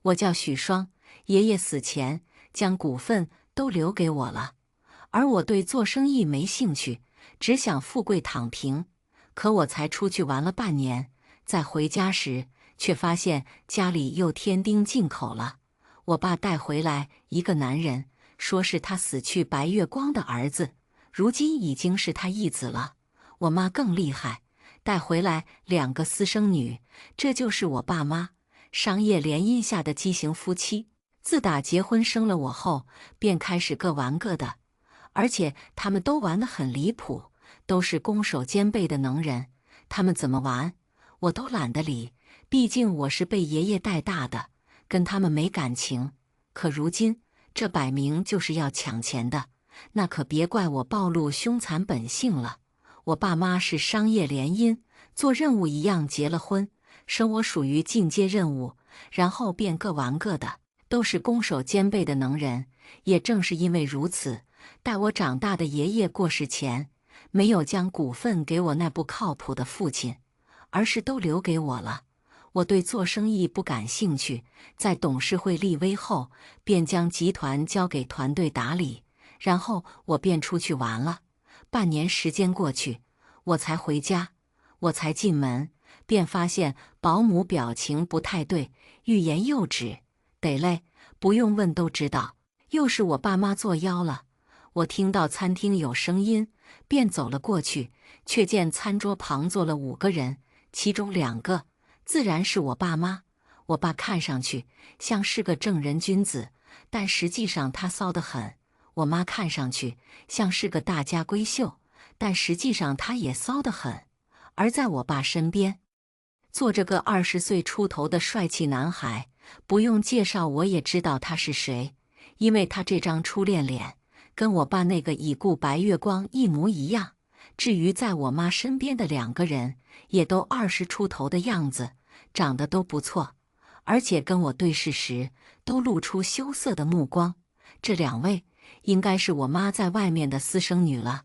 我叫许双，爷爷死前将股份都留给我了，而我对做生意没兴趣，只想富贵躺平。可我才出去玩了半年，在回家时却发现家里又添丁进口了。我爸带回来一个男人，说是他死去白月光的儿子，如今已经是他义子了。我妈更厉害，带回来2个私生女，这就是我爸妈商业联姻下的畸形夫妻。自打结婚生了我后，便开始各玩各的，而且他们都玩得很离谱，都是攻守兼备的能人。他们怎么玩，我都懒得理，毕竟我是被爷爷带大的，跟他们没感情。可如今这摆明就是要抢钱的，那可别怪我暴露凶残本性了。我爸妈是商业联姻，做任务一样结了婚，生我属于进阶任务，然后便各玩各的，都是攻守兼备的能人。也正是因为如此，带我长大的爷爷过世前，没有将股份给我那不靠谱的父亲，而是都留给我了。我对做生意不感兴趣，在董事会立威后，便将集团交给团队打理，然后我便出去玩了。半年时间过去，我才回家。我才进门，便发现保姆表情不太对，欲言又止。得嘞，不用问都知道，又是我爸妈作妖了。我听到餐厅有声音，便走了过去，却见餐桌旁坐了5个人，其中2个自然是我爸妈。我爸看上去像是个正人君子，但实际上他骚得很。我妈看上去像是个大家闺秀，但实际上她也骚得很。而在我爸身边，坐着个20岁出头的帅气男孩，不用介绍我也知道他是谁，因为他这张初恋脸跟我爸那个已故白月光一模一样。至于在我妈身边的2个人，也都20出头的样子，长得都不错，而且跟我对视时都露出羞涩的目光。这2位应该是我妈在外面的私生女了。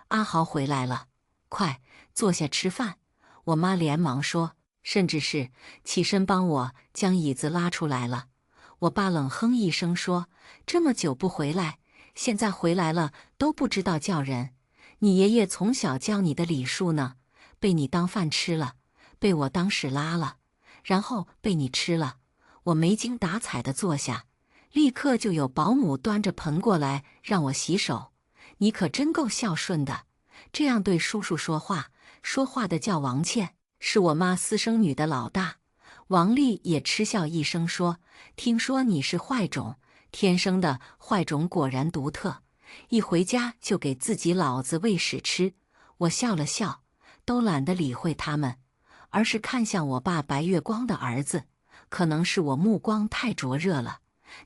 阿豪回来了，快坐下吃饭。我妈连忙说，甚至是起身帮我将椅子拉出来了。我爸冷哼一声说，这么久不回来，现在回来了都不知道叫人。你爷爷从小教你的礼数呢，被你当饭吃了，被我当屎拉了，然后被你吃了。我没精打采地坐下，立刻就有保姆端着盆过来让我洗手。你可真够孝顺的，这样对叔叔说话。说话的叫王倩，是我妈私生女的老大。王丽也嗤笑一声说，听说你是坏种，天生的坏种果然独特，一回家就给自己老子喂屎吃。我笑了笑，都懒得理会他们，而是看向我爸白月光的儿子。可能是我目光太灼热了，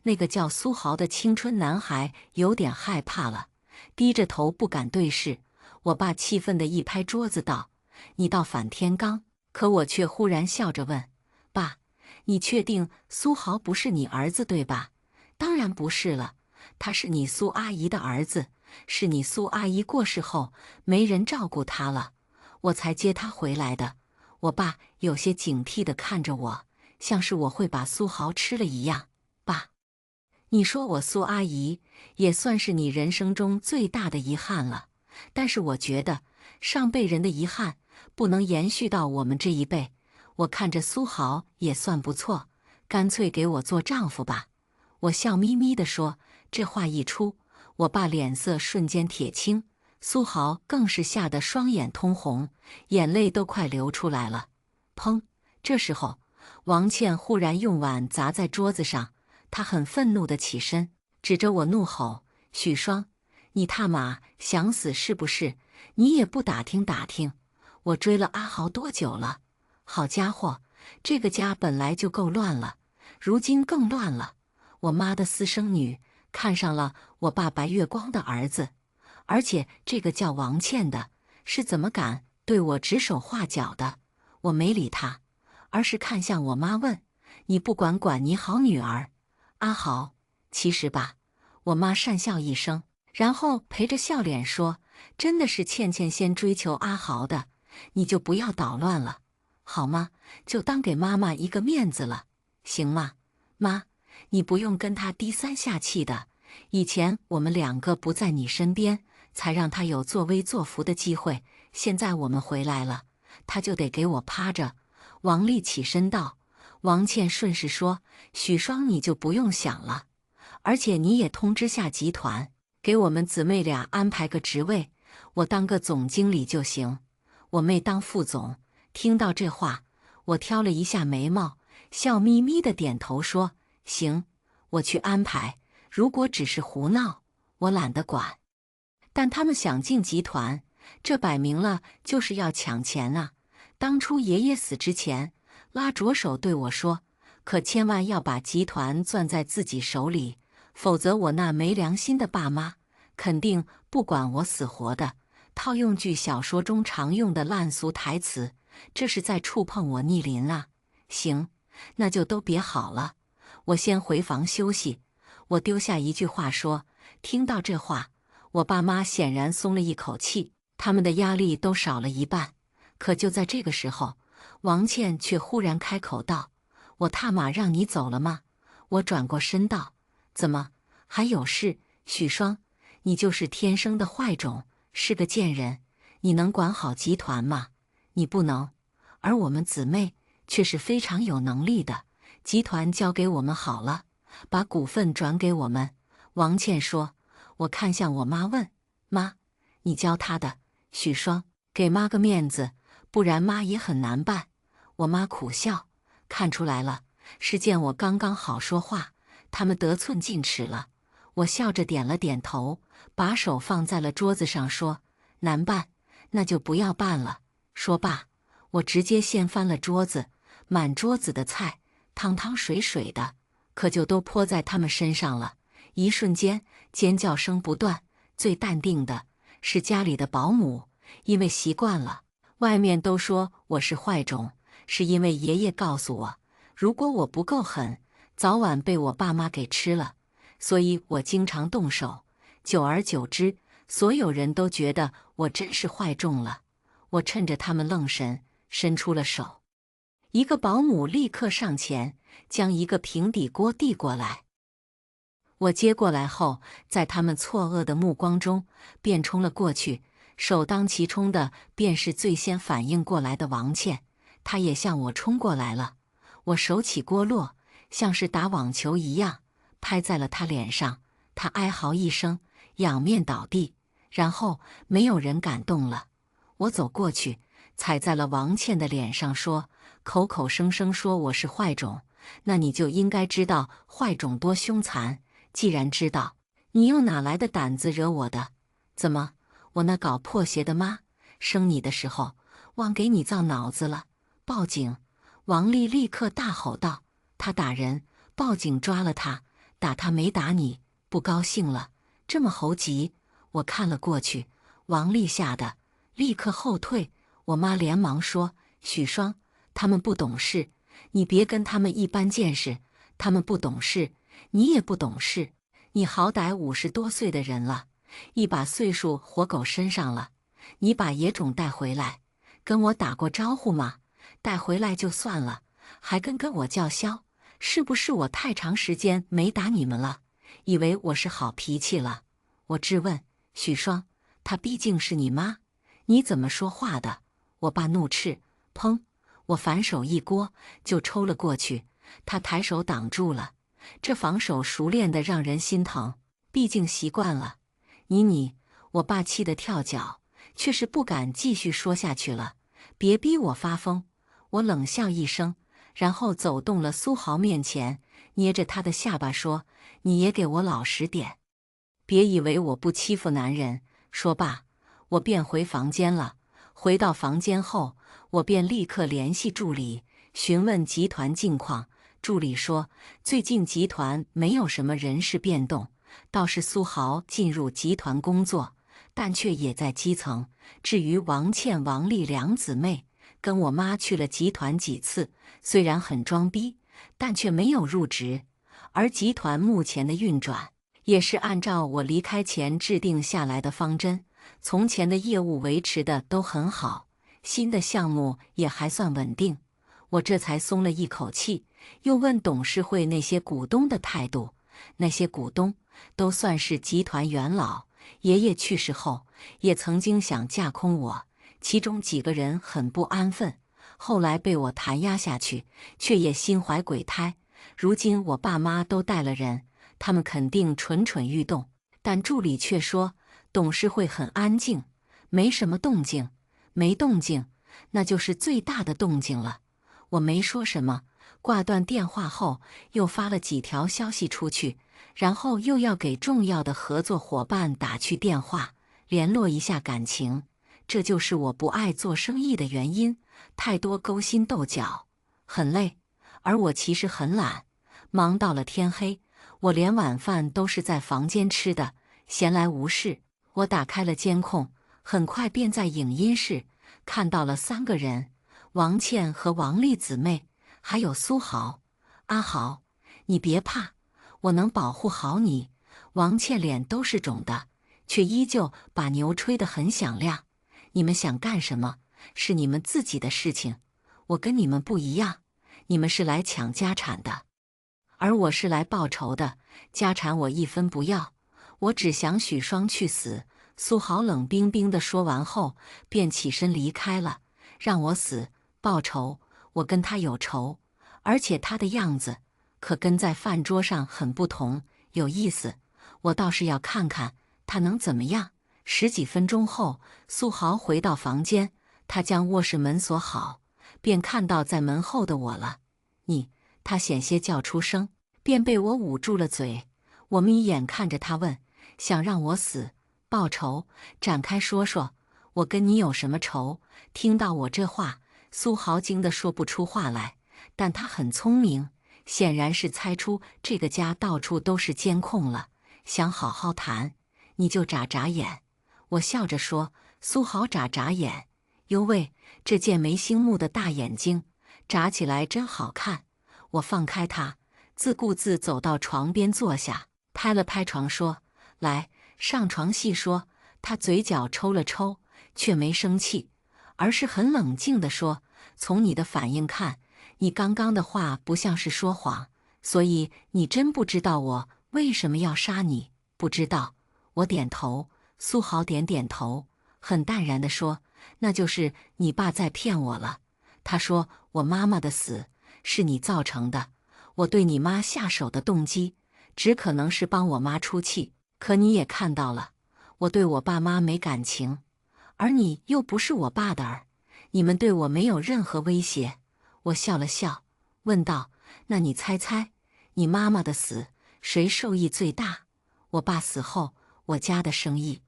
那个叫苏豪的青春男孩有点害怕了，低着头不敢对视。我爸气愤地一拍桌子道，你倒反天罡。可我却忽然笑着问，爸，你确定苏豪不是你儿子对吧？当然不是了，他是你苏阿姨的儿子，是你苏阿姨过世后没人照顾他了，我才接他回来的。我爸有些警惕地看着我，像是我会把苏豪吃了一样。爸，你说我苏阿姨也算是你人生中最大的遗憾了，但是我觉得上辈人的遗憾不能延续到我们这一辈。我看着苏豪也算不错，干脆给我做丈夫吧。我笑眯眯地说，这话一出，我爸脸色瞬间铁青，苏豪更是吓得双眼通红，眼泪都快流出来了。砰！这时候，王倩忽然用碗砸在桌子上，她很愤怒地起身，指着我怒吼，许双，你他妈想死是不是？你也不打听打听，我追了阿豪多久了？好家伙，这个家本来就够乱了，如今更乱了。我妈的私生女看上了我爸白月光的儿子，而且这个叫王倩的是怎么敢对我指手画脚的？我没理他，而是看向我妈问，你不管管你好女儿阿豪？其实吧，我妈讪笑一声，然后陪着笑脸说，真的是倩倩先追求阿豪的，你就不要捣乱了好吗？就当给妈妈一个面子了，行吗？妈，你不用跟他低三下气的。以前我们两个不在你身边，才让他有作威作福的机会。现在我们回来了，他就得给我趴着。”王丽起身道。王倩顺势说：“许双你就不用想了，而且你也通知下集团，给我们姊妹俩安排个职位，我当个总经理就行，我妹当副总。”听到这话，我挑了一下眉毛，笑眯眯的点头说：“行，我去安排。如果只是胡闹，我懒得管。但他们想进集团，这摆明了就是要抢钱啊！当初爷爷死之前，拉着手对我说，可千万要把集团攥在自己手里，否则我那没良心的爸妈肯定不管我死活的。套用句小说中常用的烂俗台词，这是在触碰我逆鳞啊！行，那就都别好了，我先回房休息。”我丢下一句话说。听到这话，我爸妈显然松了一口气，他们的压力都少了一半。可就在这个时候，王倩却忽然开口道：“我他妈让你走了吗？”我转过身道：“怎么还有事？许双，你就是天生的坏种，是个贱人，你能管好集团吗？你不能。而我们姊妹却是非常有能力的，集团交给我们好了，把股份转给我们。”王倩说。我看向我妈问：“妈，你教她的？”许双，给妈个面子，不然妈也很难办。我妈苦笑，看出来了，是见我刚刚好说话，他们得寸进尺了。我笑着点了点头，把手放在了桌子上说：“难办，那就不要办了。”说罢，我直接掀翻了桌子，满桌子的菜，汤汤水水的，可就都泼在他们身上了。一瞬间，尖叫声不断。最淡定的是家里的保姆，因为习惯了。外面都说我是坏种，是因为爷爷告诉我，如果我不够狠，早晚被我爸妈给吃了，所以我经常动手。久而久之，所有人都觉得我真是坏种了。我趁着他们愣神，伸出了手。一个保姆立刻上前，将一个平底锅递过来。我接过来后，在他们错愕的目光中，便冲了过去。首当其冲的便是最先反应过来的王倩，她也向我冲过来了。我手起锅落，像是打网球一样，拍在了她脸上。她哀嚎一声，仰面倒地，然后没有人敢动了。我走过去，踩在了王倩的脸上，说：“口口声声说我是坏种，那你就应该知道坏种多凶残。既然知道，你又哪来的胆子惹我的？怎么，我那搞破鞋的妈生你的时候忘给你造脑子了？报警！”王丽立刻大吼道：“他打人，报警抓了他，打他没打你，不高兴了？这么猴急？”我看了过去，王丽吓得立刻后退。我妈连忙说：“许双，他们不懂事，你别跟他们一般见识，他们不懂事。你也不懂事，你好歹50多岁的人了，一把岁数活狗身上了。你把野种带回来，跟我打过招呼吗？带回来就算了，还跟我叫嚣，是不是我太长时间没打你们了，以为我是好脾气了？”我质问：“许双，她毕竟是你妈，你怎么说话的？”我爸怒斥：“砰！”我反手一锅就抽了过去，他抬手挡住了。这防守熟练的让人心疼，毕竟习惯了。你，我爸气得跳脚，却是不敢继续说下去了。别逼我发疯！我冷笑一声，然后走动了苏豪面前，捏着他的下巴说：“你也给我老实点，别以为我不欺负男人。”说罢，我便回房间了。回到房间后，我便立刻联系助理，询问集团近况。助理说，最近集团没有什么人事变动，倒是苏豪进入集团工作，但却也在基层。至于王倩、王丽两姊妹，跟我妈去了集团几次，虽然很装逼，但却没有入职。而集团目前的运转，也是按照我离开前制定下来的方针，从前的业务维持的都很好，新的项目也还算稳定。我这才松了一口气，又问董事会那些股东的态度。那些股东都算是集团元老，爷爷去世后也曾经想架空我，其中几个人很不安分，后来被我弹压下去，却也心怀鬼胎。如今我爸妈都带了人，他们肯定蠢蠢欲动，但助理却说董事会很安静，没什么动静。没动静，那就是最大的动静了。我没说什么，挂断电话后又发了几条消息出去，然后又要给重要的合作伙伴打去电话，联络一下感情。这就是我不爱做生意的原因，太多勾心斗角，很累。而我其实很懒，忙到了天黑，我连晚饭都是在房间吃的。闲来无事，我打开了监控，很快便在影音室看到了3个人：王倩和王丽姊妹，还有苏豪。阿豪，你别怕，我能保护好你。王倩脸都是肿的，却依旧把牛吹得很响亮。你们想干什么，是你们自己的事情，我跟你们不一样，你们是来抢家产的，而我是来报仇的，家产我一分不要，我只想许双去死。苏豪冷冰冰地说完后，便起身离开了。让我死，报仇，我跟他有仇，而且他的样子可跟在饭桌上很不同，有意思，我倒是要看看他能怎么样。10几分钟后，苏豪回到房间，他将卧室门锁好，便看到在门后的我了。你，他险些叫出声，便被我捂住了嘴。我眯眼看着他问，想让我死，报仇，展开说说，我跟你有什么仇？听到我这话，苏豪惊得说不出话来，但他很聪明，显然是猜出这个家到处都是监控了，想好好谈。你就眨眨眼。我笑着说。苏豪眨眨眼，哟喂，这剑眉星目的大眼睛眨起来真好看。我放开他，自顾自走到床边坐下，拍了拍床说，来，上床细说。他嘴角抽了抽，却没生气，而是很冷静地说，从你的反应看，你刚刚的话不像是说谎，所以你真不知道我为什么要杀你？不知道。我点头。苏豪点点头，很淡然地说，那就是你爸在骗我了。他说我妈妈的死是你造成的，我对你妈下手的动机只可能是帮我妈出气，可你也看到了，我对我爸妈没感情，而你又不是我爸的儿，你们对我没有任何威胁。我笑了笑，问道，那你猜猜，你妈妈的死谁受益最大？我爸死后，我家的生意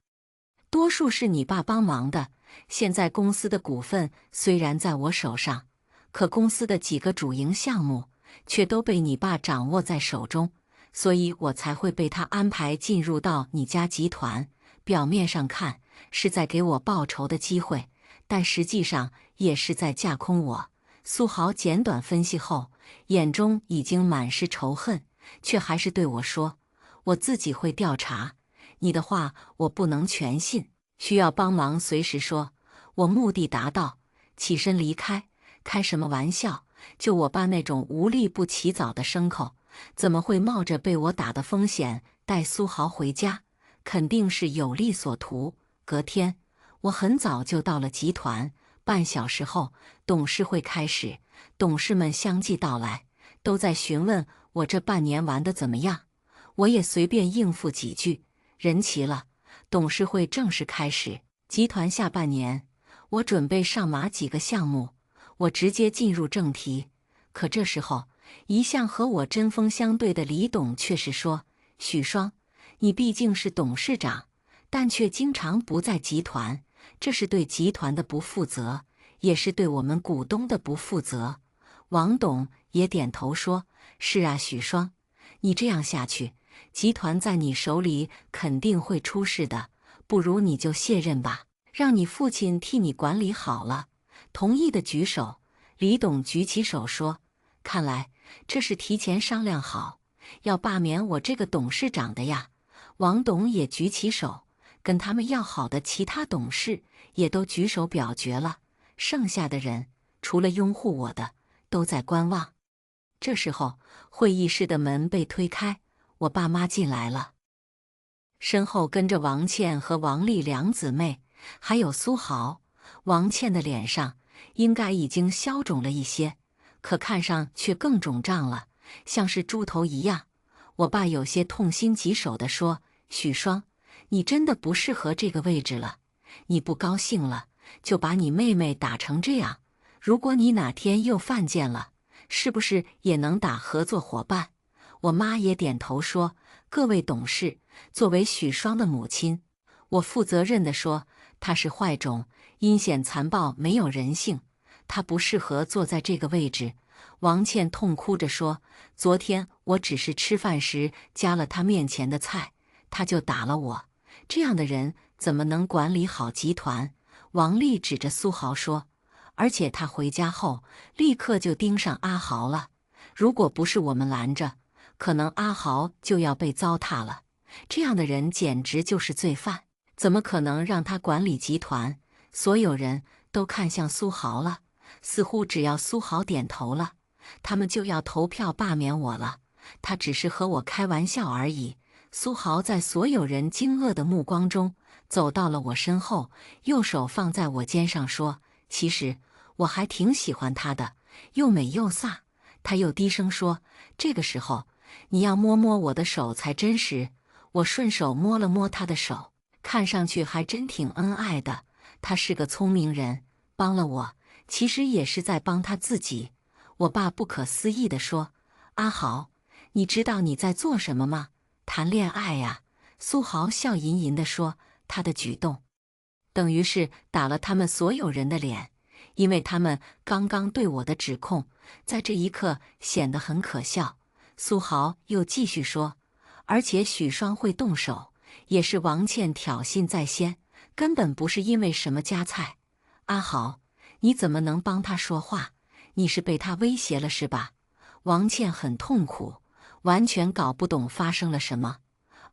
多数是你爸帮忙的，现在公司的股份虽然在我手上，可公司的几个主营项目却都被你爸掌握在手中，所以我才会被他安排进入到你家集团。表面上看是在给我报仇的机会，但实际上也是在架空我。苏豪简短分析后，眼中已经满是仇恨，却还是对我说，我自己会调查，你的话我不能全信，需要帮忙随时说。我目的达到，起身离开。开什么玩笑，就我爸那种无利不起早的牲口，怎么会冒着被我打的风险带苏豪回家？肯定是有利所图。隔天，我很早就到了集团，半小时后，董事会开始，董事们相继到来，都在询问我这半年玩得怎么样。我也随便应付几句。人齐了，董事会正式开始。集团下半年，我准备上马几个项目，我直接进入正题。可这时候，一向和我针锋相对的李董却是说，许双，你毕竟是董事长，但却经常不在集团，这是对集团的不负责，也是对我们股东的不负责。王董也点头说，是啊，许双，你这样下去，集团在你手里肯定会出事的，不如你就卸任吧，让你父亲替你管理好了。同意的举手。李董举起手说，看来这是提前商量好，要罢免我这个董事长的呀。王董也举起手，跟他们要好的其他董事也都举手表决了，剩下的人除了拥护我的，都在观望。这时候，会议室的门被推开，我爸妈进来了，身后跟着王倩和王丽两姊妹，还有苏豪。王倩的脸上应该已经消肿了一些，可看上却更肿胀了，像是猪头一样。我爸有些痛心疾首地说：“许双，你真的不适合这个位置了。你不高兴了，就把你妹妹打成这样。如果你哪天又犯贱了，是不是也能打合作伙伴？”我妈也点头说：“各位董事，作为许双的母亲，我负责任地说，她是坏种，阴险残暴，没有人性，她不适合坐在这个位置。”王倩痛哭着说：“昨天我只是吃饭时夹了她面前的菜，她就打了我。这样的人怎么能管理好集团？”王丽指着苏豪说：“而且他回家后立刻就盯上阿豪了，如果不是我们拦着，可能阿豪就要被糟蹋了。这样的人简直就是罪犯，怎么可能让他管理集团？”所有人都看向苏豪了，似乎只要苏豪点头了，他们就要投票罢免我了。他只是和我开玩笑而已。苏豪在所有人惊愕的目光中走到了我身后，右手放在我肩上说：“其实我还挺喜欢她的，又美又飒。”他又低声说：“这个时候你要摸摸我的手才真实。”我顺手摸了摸他的手，看上去还真挺恩爱的。他是个聪明人，帮了我，其实也是在帮他自己。我爸不可思议地说：“阿豪，你知道你在做什么吗？谈恋爱呀。”苏豪笑吟吟地说：“他的举动等于是打了他们所有人的脸，因为他们刚刚对我的指控，在这一刻显得很可笑。”苏豪又继续说：“而且许双会动手，也是王倩挑衅在先，根本不是因为什么夹菜。阿豪，你怎么能帮他说话？你是被他威胁了是吧？”王倩很痛苦，完全搞不懂发生了什么。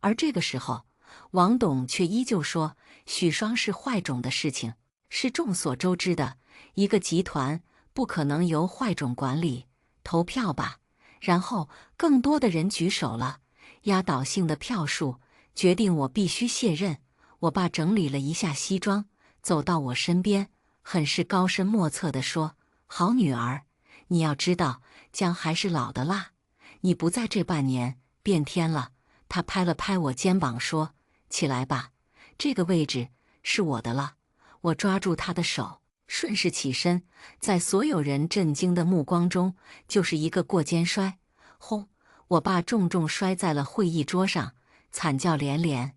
而这个时候，王董却依旧说：“许双是坏种的事情是众所周知的，一个集团不可能由坏种管理。投票吧。”然后更多的人举手了，压倒性的票数决定我必须卸任。我爸整理了一下西装，走到我身边，很是高深莫测地说：“好女儿，你要知道，姜还是老的辣。你不在这半年，变天了。”他拍了拍我肩膀说：“起来吧，这个位置是我的了。”我抓住他的手，顺势起身，在所有人震惊的目光中，就是一个过肩摔，轰！我爸重重摔在了会议桌上，惨叫连连。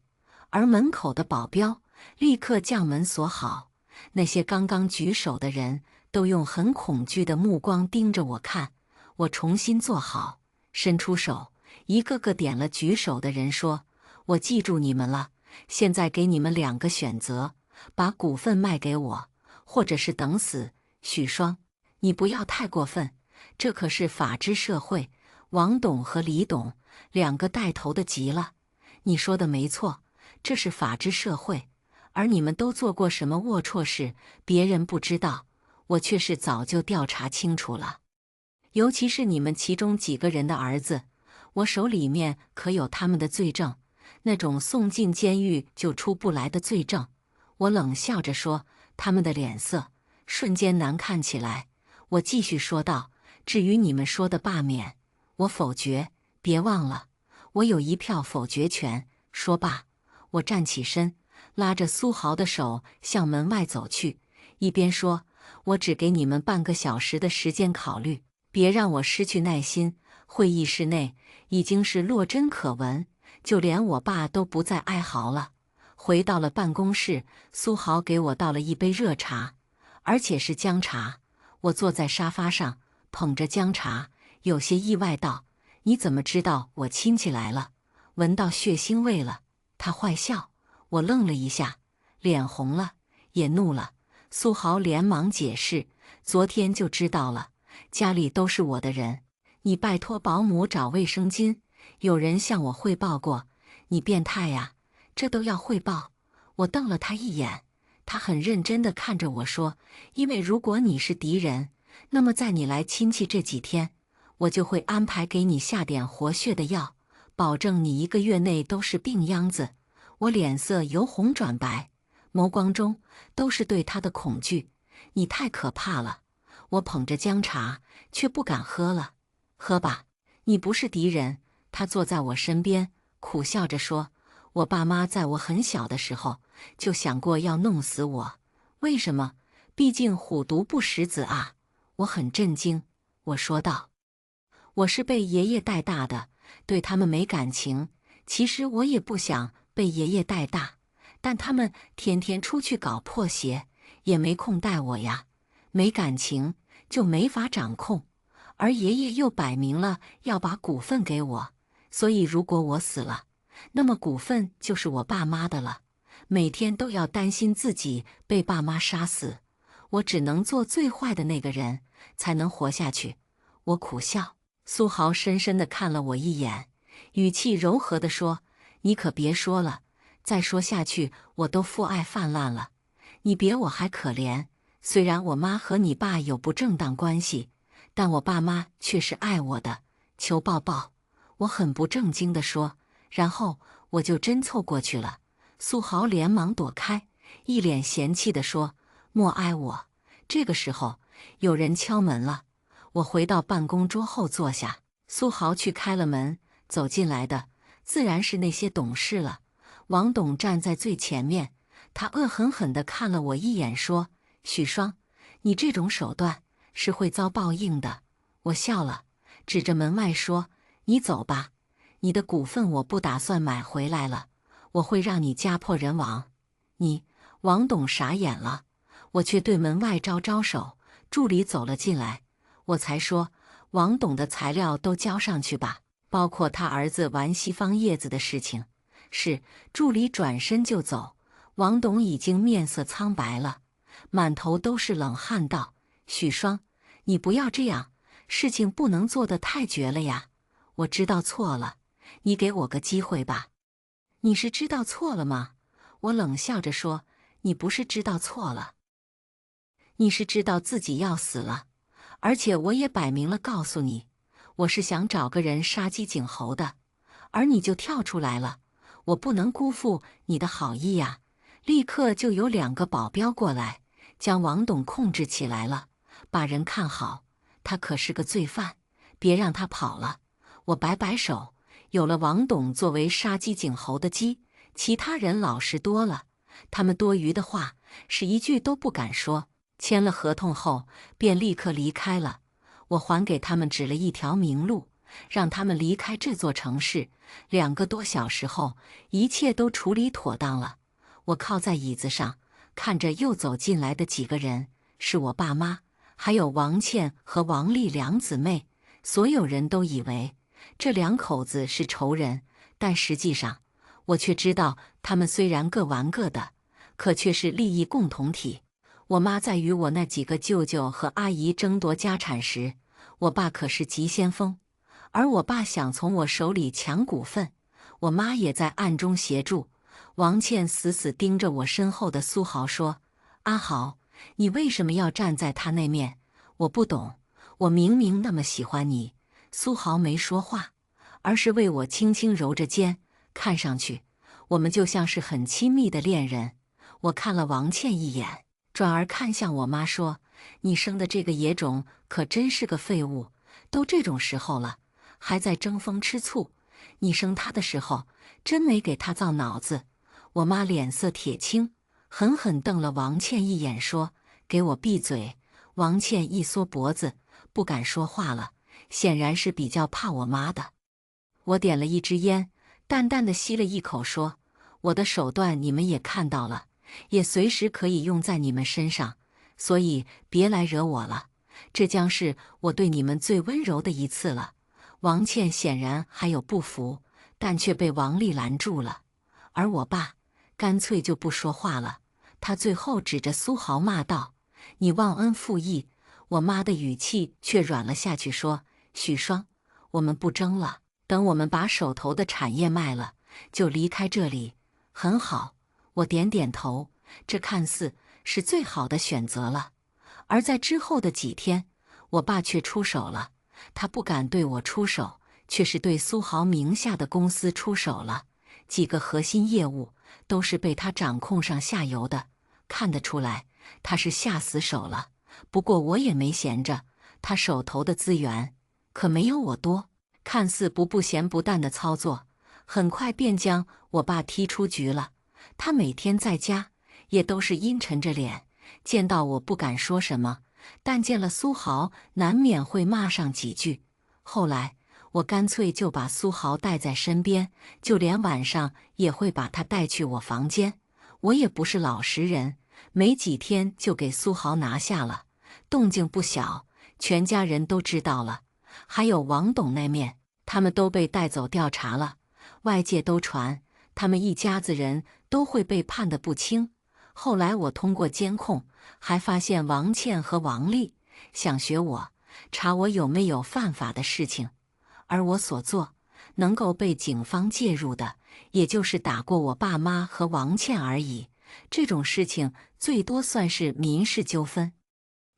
而门口的保镖立刻将门锁好，那些刚刚举手的人都用很恐惧的目光盯着我看。我重新坐好，伸出手，一个个点了举手的人说：“我记住你们了，现在给你们两个选择，把股份卖给我，或者是等死。”许双，你不要太过分，这可是法治社会。王董和李董两个带头的急了：“你说的没错，这是法治社会，而你们都做过什么龌龊事，别人不知道，我却是早就调查清楚了。尤其是你们其中几个人的儿子，我手里面可有他们的罪证，那种送进监狱就出不来的罪证。”我冷笑着说，他们的脸色瞬间难看起来。我继续说道：“至于你们说的罢免，我否决，别忘了，我有一票否决权。”说罢，我站起身，拉着苏豪的手向门外走去，一边说：“我只给你们半个小时的时间考虑，别让我失去耐心。”会议室内已经是落针可闻，就连我爸都不再哀嚎了。回到了办公室，苏豪给我倒了一杯热茶，而且是姜茶。我坐在沙发上，捧着姜茶，有些意外道：“你怎么知道我亲戚来了？闻到血腥味了？”他坏笑。我愣了一下，脸红了，也怒了。苏豪连忙解释：“昨天就知道了，家里都是我的人，你拜托保姆找卫生巾，有人向我汇报过。”你变态呀，这都要汇报？我瞪了他一眼，他很认真地看着我说：“因为如果你是敌人，那么在你来亲戚这几天，我就会安排给你下点活血的药，保证你1个月内都是病秧子。”我脸色由红转白，眸光中都是对他的恐惧。“你太可怕了！”我捧着姜茶，却不敢喝了。“喝吧，你不是敌人。”他坐在我身边，苦笑着说：“我爸妈在我很小的时候就想过要弄死我。为什么？毕竟虎毒不食子啊！”我很震惊，我说道：“我是被爷爷带大的，对他们没感情。其实我也不想被爷爷带大，但他们天天出去搞破鞋，也没空带我呀。没感情就没法掌控，而爷爷又摆明了要把股份给我，所以如果我死了，那么股份就是我爸妈的了。每天都要担心自己被爸妈杀死，我只能做最坏的那个人，才能活下去。”我苦笑。苏豪深深地看了我一眼，语气柔和地说：“你可别说了，再说下去我都父爱泛滥了。你比我还可怜。虽然我妈和你爸有不正当关系，但我爸妈却是爱我的，求抱抱。”我很不正经地说，然后我就真凑过去了。苏豪连忙躲开，一脸嫌弃地说：“莫挨我。”这个时候，有人敲门了。我回到办公桌后坐下，苏豪去开了门，走进来的自然是那些董事了。王董站在最前面，他恶狠狠地看了我一眼，说：“许双，你这种手段是会遭报应的。”我笑了，指着门外说：“你走吧，你的股份我不打算买回来了，我会让你家破人亡。”你，王董傻眼了，我却对门外招招手，助理走了进来。我才说：“王董的材料都交上去吧，包括他儿子玩西方叶子的事情。”是。助理转身就走，王董已经面色苍白了，满头都是冷汗道：“许双，你不要这样，事情不能做得太绝了呀。我知道错了，你给我个机会吧。”“你是知道错了吗？”我冷笑着说：“你不是知道错了，你是知道自己要死了。而且我也摆明了告诉你，我是想找个人杀鸡儆猴的，而你就跳出来了。我不能辜负你的好意呀！”立刻就有2个保镖过来，将王董控制起来了。“把人看好，他可是个罪犯，别让他跑了。”我摆摆手，有了王董作为杀鸡儆猴的鸡，其他人老实多了，他们多余的话是一句都不敢说。签了合同后，便立刻离开了。我还给他们指了一条明路，让他们离开这座城市。2个多小时后，一切都处理妥当了。我靠在椅子上，看着又走进来的几个人，是我爸妈，还有王倩和王丽2姊妹。所有人都以为这2口子是仇人，但实际上，我却知道他们虽然各玩各的，可却是利益共同体。我妈在与我那几个舅舅和阿姨争夺家产时，我爸可是急先锋，而我爸想从我手里抢股份，我妈也在暗中协助。王倩死死盯着我身后的苏豪说：“阿豪，你为什么要站在他那面？我不懂，我明明那么喜欢你。”苏豪没说话，而是为我轻轻揉着肩，看上去我们就像是很亲密的恋人。我看了王倩一眼，转而看向我妈说：“你生的这个野种可真是个废物，都这种时候了，还在争风吃醋。你生他的时候，真没给他造脑子。”我妈脸色铁青，狠狠瞪了王倩一眼，说：“给我闭嘴！”王倩一缩脖子，不敢说话了，显然是比较怕我妈的。我点了一支烟，淡淡的吸了一口，说：“我的手段你们也看到了，也随时可以用在你们身上，所以别来惹我了。这将是我对你们最温柔的一次了。”王倩显然还有不服，但却被王丽拦住了。而我爸干脆就不说话了，他最后指着苏豪骂道：“你忘恩负义！”我妈的语气却软了下去，说：“许双，我们不争了，等我们把手头的产业卖了，就离开这里。”“很好。”我点点头，这看似是最好的选择了。而在之后的几天，我爸却出手了，他不敢对我出手，却是对苏豪名下的公司出手了。几个核心业务都是被他掌控上下游的，看得出来他是下死手了。不过我也没闲着，他手头的资源可没有我多。看似不咸不淡的操作，很快便将我爸踢出局了。他每天在家也都是阴沉着脸，见到我不敢说什么，但见了苏豪难免会骂上几句。后来我干脆就把苏豪带在身边，就连晚上也会把他带去我房间。我也不是老实人，没几天就给苏豪拿下了，动静不小，全家人都知道了。还有王董那面，他们都被带走调查了，外界都传他们一家子人都会被判得不轻。后来我通过监控，还发现王倩和王丽想学我，查我有没有犯法的事情。而我所做能够被警方介入的，也就是打过我爸妈和王倩而已。这种事情最多算是民事纠纷，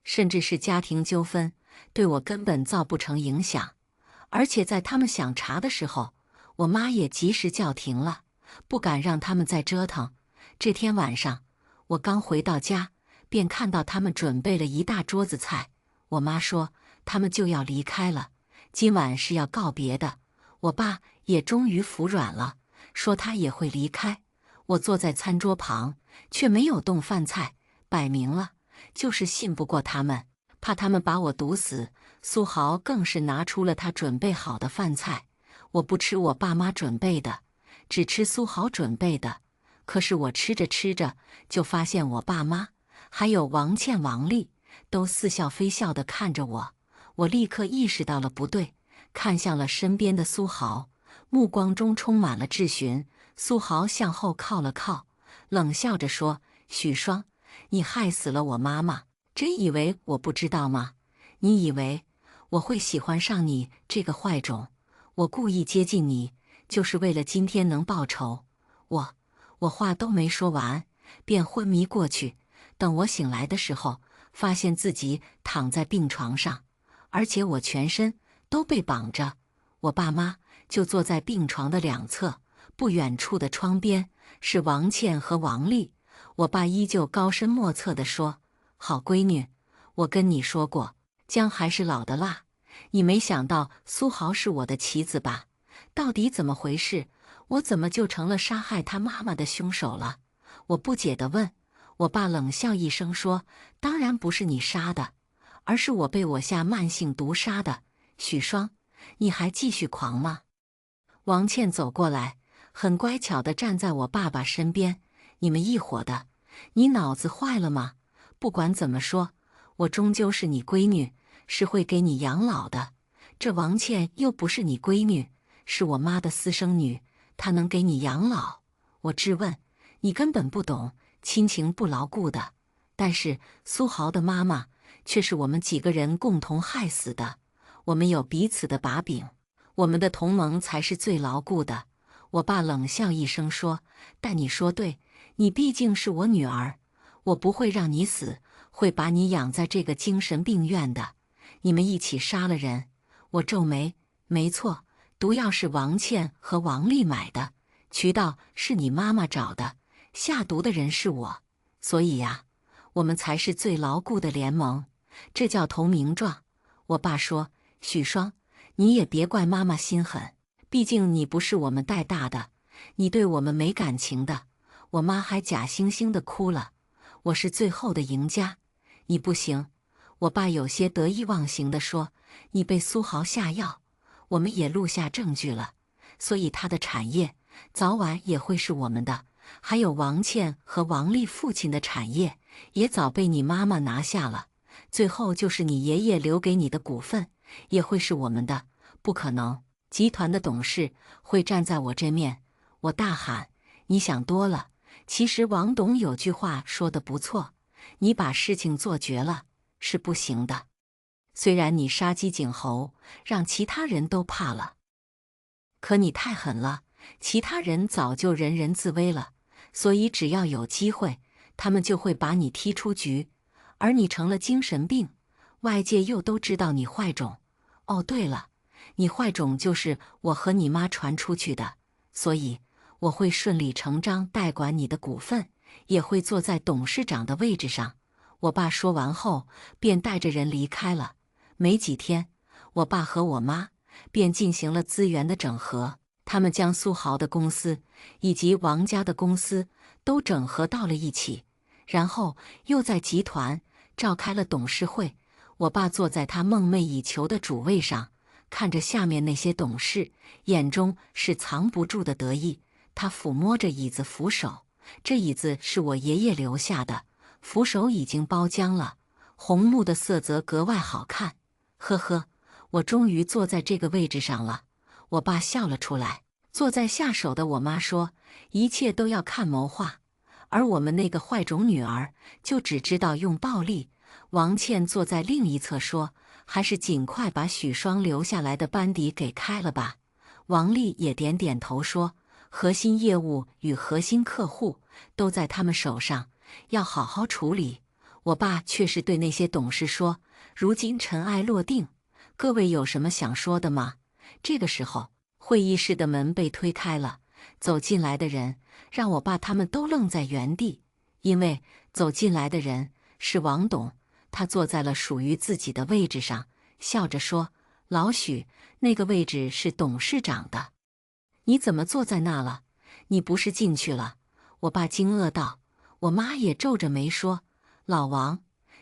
甚至是家庭纠纷，对我根本造不成影响。而且在他们想查的时候，我妈也及时叫停了，不敢让他们再折腾。这天晚上，我刚回到家，便看到他们准备了一大桌子菜。我妈说他们就要离开了，今晚是要告别的。我爸也终于服软了，说他也会离开。我坐在餐桌旁，却没有动饭菜，摆明了就是信不过他们，怕他们把我毒死。苏豪更是拿出了他准备好的饭菜，我不吃我爸妈准备的，只吃苏豪准备的。可是我吃着吃着，就发现我爸妈还有王倩、王丽都似笑非笑地看着我。我立刻意识到了不对，看向了身边的苏豪，目光中充满了质询。苏豪向后靠了靠，冷笑着说：“许双，你害死了我妈妈，真以为我不知道吗？你以为我会喜欢上你这个坏种？我故意接近你，就是为了今天能报仇。”我话都没说完，便昏迷过去。等我醒来的时候，发现自己躺在病床上，而且我全身都被绑着。我爸妈就坐在病床的两侧，不远处的窗边是王倩和王丽。我爸依旧高深莫测地说：“好闺女，我跟你说过，姜还是老的辣。你没想到苏豪是我的棋子吧？到底怎么回事？我怎么就成了杀害他妈妈的凶手了？”我不解地问。我爸冷笑一声说：“当然不是你杀的，而是我被我下慢性毒杀的。许双，你还继续狂吗？”王倩走过来，很乖巧地站在我爸爸身边。你们一伙的，你脑子坏了吗？不管怎么说，我终究是你闺女，是会给你养老的。这王倩又不是你闺女，是我妈的私生女，她能给你养老？我质问。你根本不懂，亲情不牢固的。但是苏豪的妈妈却是我们几个人共同害死的，我们有彼此的把柄，我们的同盟才是最牢固的。我爸冷笑一声说：“但你说对，你毕竟是我女儿，我不会让你死，会把你养在这个精神病院的。你们一起杀了人。”我皱眉，没错，毒药是王倩和王丽买的，渠道是你妈妈找的，下毒的人是我，所以呀，我们才是最牢固的联盟，这叫投名状。我爸说：“许双，你也别怪妈妈心狠，毕竟你不是我们带大的，你对我们没感情的。”我妈还假惺惺地哭了。我是最后的赢家，你不行。我爸有些得意忘形地说：“你被苏豪下药，我们也录下证据了，所以他的产业早晚也会是我们的。还有王倩和王丽父亲的产业，也早被你妈妈拿下了。最后就是你爷爷留给你的股份，也会是我们的。不可能，集团的董事会站在我这面。”我大喊：“你想多了！其实王董有句话说得不错，你把事情做绝了是不行的。虽然你杀鸡儆猴，让其他人都怕了，可你太狠了，其他人早就人人自危了。所以只要有机会，他们就会把你踢出局。而你成了精神病，外界又都知道你坏种。哦，对了，你坏种就是我和你妈传出去的，所以我会顺理成章代管你的股份，也会坐在董事长的位置上。我爸说完后，便带着人离开了。没几天，我爸和我妈便进行了资源的整合，他们将苏豪的公司以及王家的公司都整合到了一起，然后又在集团召开了董事会。我爸坐在他梦寐以求的主位上，看着下面那些董事，眼中是藏不住的得意。他抚摸着椅子扶手，这椅子是我爷爷留下的，扶手已经包浆了，红木的色泽格外好看。呵呵，我终于坐在这个位置上了。我爸笑了出来。坐在下手的我妈说，一切都要看谋划，而我们那个坏种女儿就只知道用暴力。王倩坐在另一侧说，还是尽快把许双留下来的班底给开了吧。王丽也点点头说，核心业务与核心客户都在他们手上，要好好处理。我爸却是对那些董事说，如今尘埃落定，各位有什么想说的吗？这个时候，会议室的门被推开了，走进来的人让我爸他们都愣在原地，因为走进来的人是王董，他坐在了属于自己的位置上，笑着说，老许，那个位置是董事长的，你怎么坐在那了？你不是进去了？我爸惊愕道。我妈也皱着眉说，老王，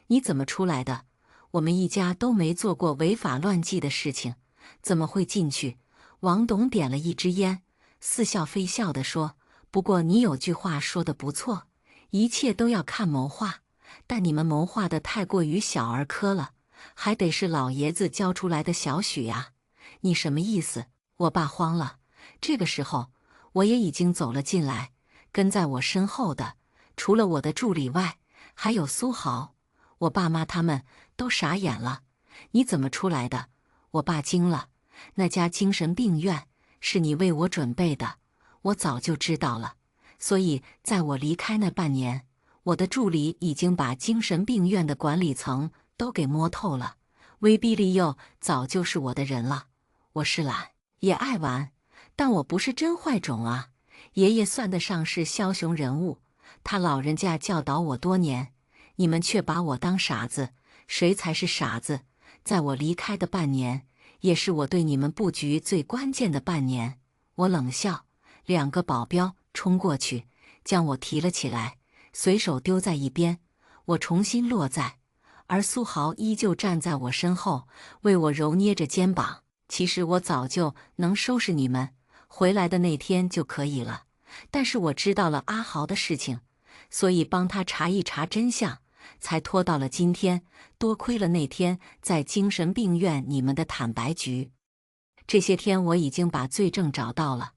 你怎么出来的？我们一家都没做过违法乱纪的事情，怎么会进去？王董点了一支烟，似笑非笑地说，不过你有句话说得不错，一切都要看谋划，但你们谋划的太过于小儿科了，还得是老爷子教出来的小许呀。你什么意思？我爸慌了。这个时候，我也已经走了进来，跟在我身后的除了我的助理外，还有苏豪。我爸妈他们都傻眼了。你怎么出来的？我爸惊了。那家精神病院是你为我准备的，我早就知道了。所以在我离开那半年，我的助理已经把精神病院的管理层都给摸透了。威逼利诱早就是我的人了。我是懒，也爱玩，但我不是真坏种啊。爷爷算得上是枭雄人物，他老人家教导我多年，你们却把我当傻子，谁才是傻子？在我离开的半年，也是我对你们布局最关键的半年。我冷笑，两个保镖冲过去，将我提了起来，随手丢在一边。我重新落在，而苏豪依旧站在我身后，为我揉捏着肩膀。其实我早就能收拾你们，回来的那天就可以了。但是我知道了阿豪的事情，所以帮他查一查真相，才拖到了今天。多亏了那天在精神病院你们的坦白局，这些天我已经把罪证找到了。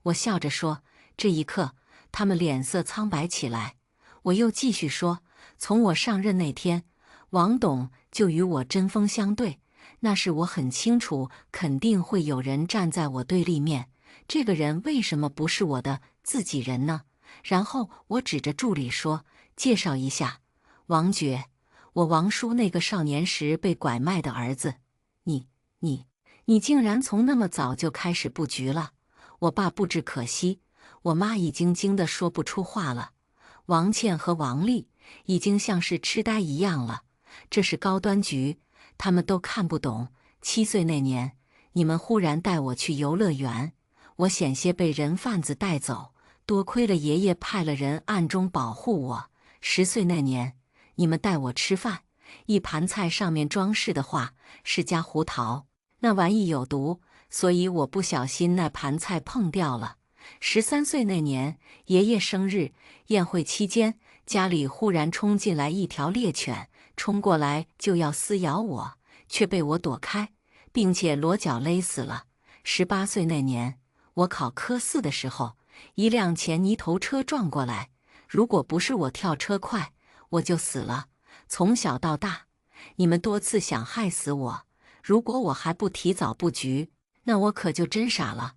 我笑着说，这一刻他们脸色苍白起来。我又继续说，从我上任那天，王董就与我针锋相对，那时我很清楚，肯定会有人站在我对立面。这个人为什么不是我的自己人呢？然后我指着助理说，介绍一下，王爵，我王叔那个少年时被拐卖的儿子。你竟然从那么早就开始布局了？我爸不知可惜，我妈已经惊得说不出话了。王倩和王丽已经像是痴呆一样了，这是高端局，他们都看不懂。7岁那年，你们忽然带我去游乐园，我险些被人贩子带走，多亏了爷爷派了人暗中保护我。10岁那年，你们带我吃饭，一盘菜上面装饰的画是加胡桃，那玩意有毒，所以我不小心那盘菜碰掉了。13岁那年，爷爷生日宴会期间，家里忽然冲进来一条猎犬，冲过来就要撕咬我，却被我躲开，并且裸脚勒死了。18岁那年，我考科4的时候，一辆前泥头车撞过来，如果不是我跳车快，我就死了。从小到大，你们多次想害死我，如果我还不提早布局，那我可就真傻了。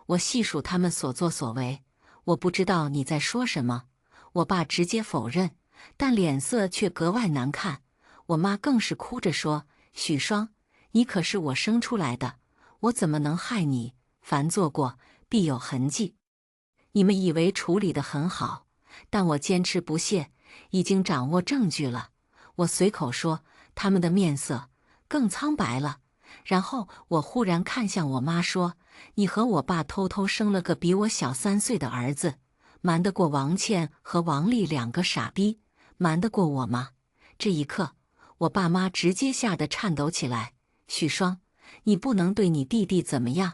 我细数他们所作所为，我不知道你在说什么。我爸直接否认，但脸色却格外难看。我妈更是哭着说，许双，你可是我生出来的，我怎么能害你？凡做过，必有痕迹。你们以为处理得很好，但我坚持不懈，已经掌握证据了。我随口说，他们的面色更苍白了。然后我忽然看向我妈说：“你和我爸偷偷生了个比我小3岁的儿子，瞒得过王倩和王丽2个傻逼，瞒得过我吗？”这一刻，我爸妈直接吓得颤抖起来。许双，你不能对你弟弟怎么样，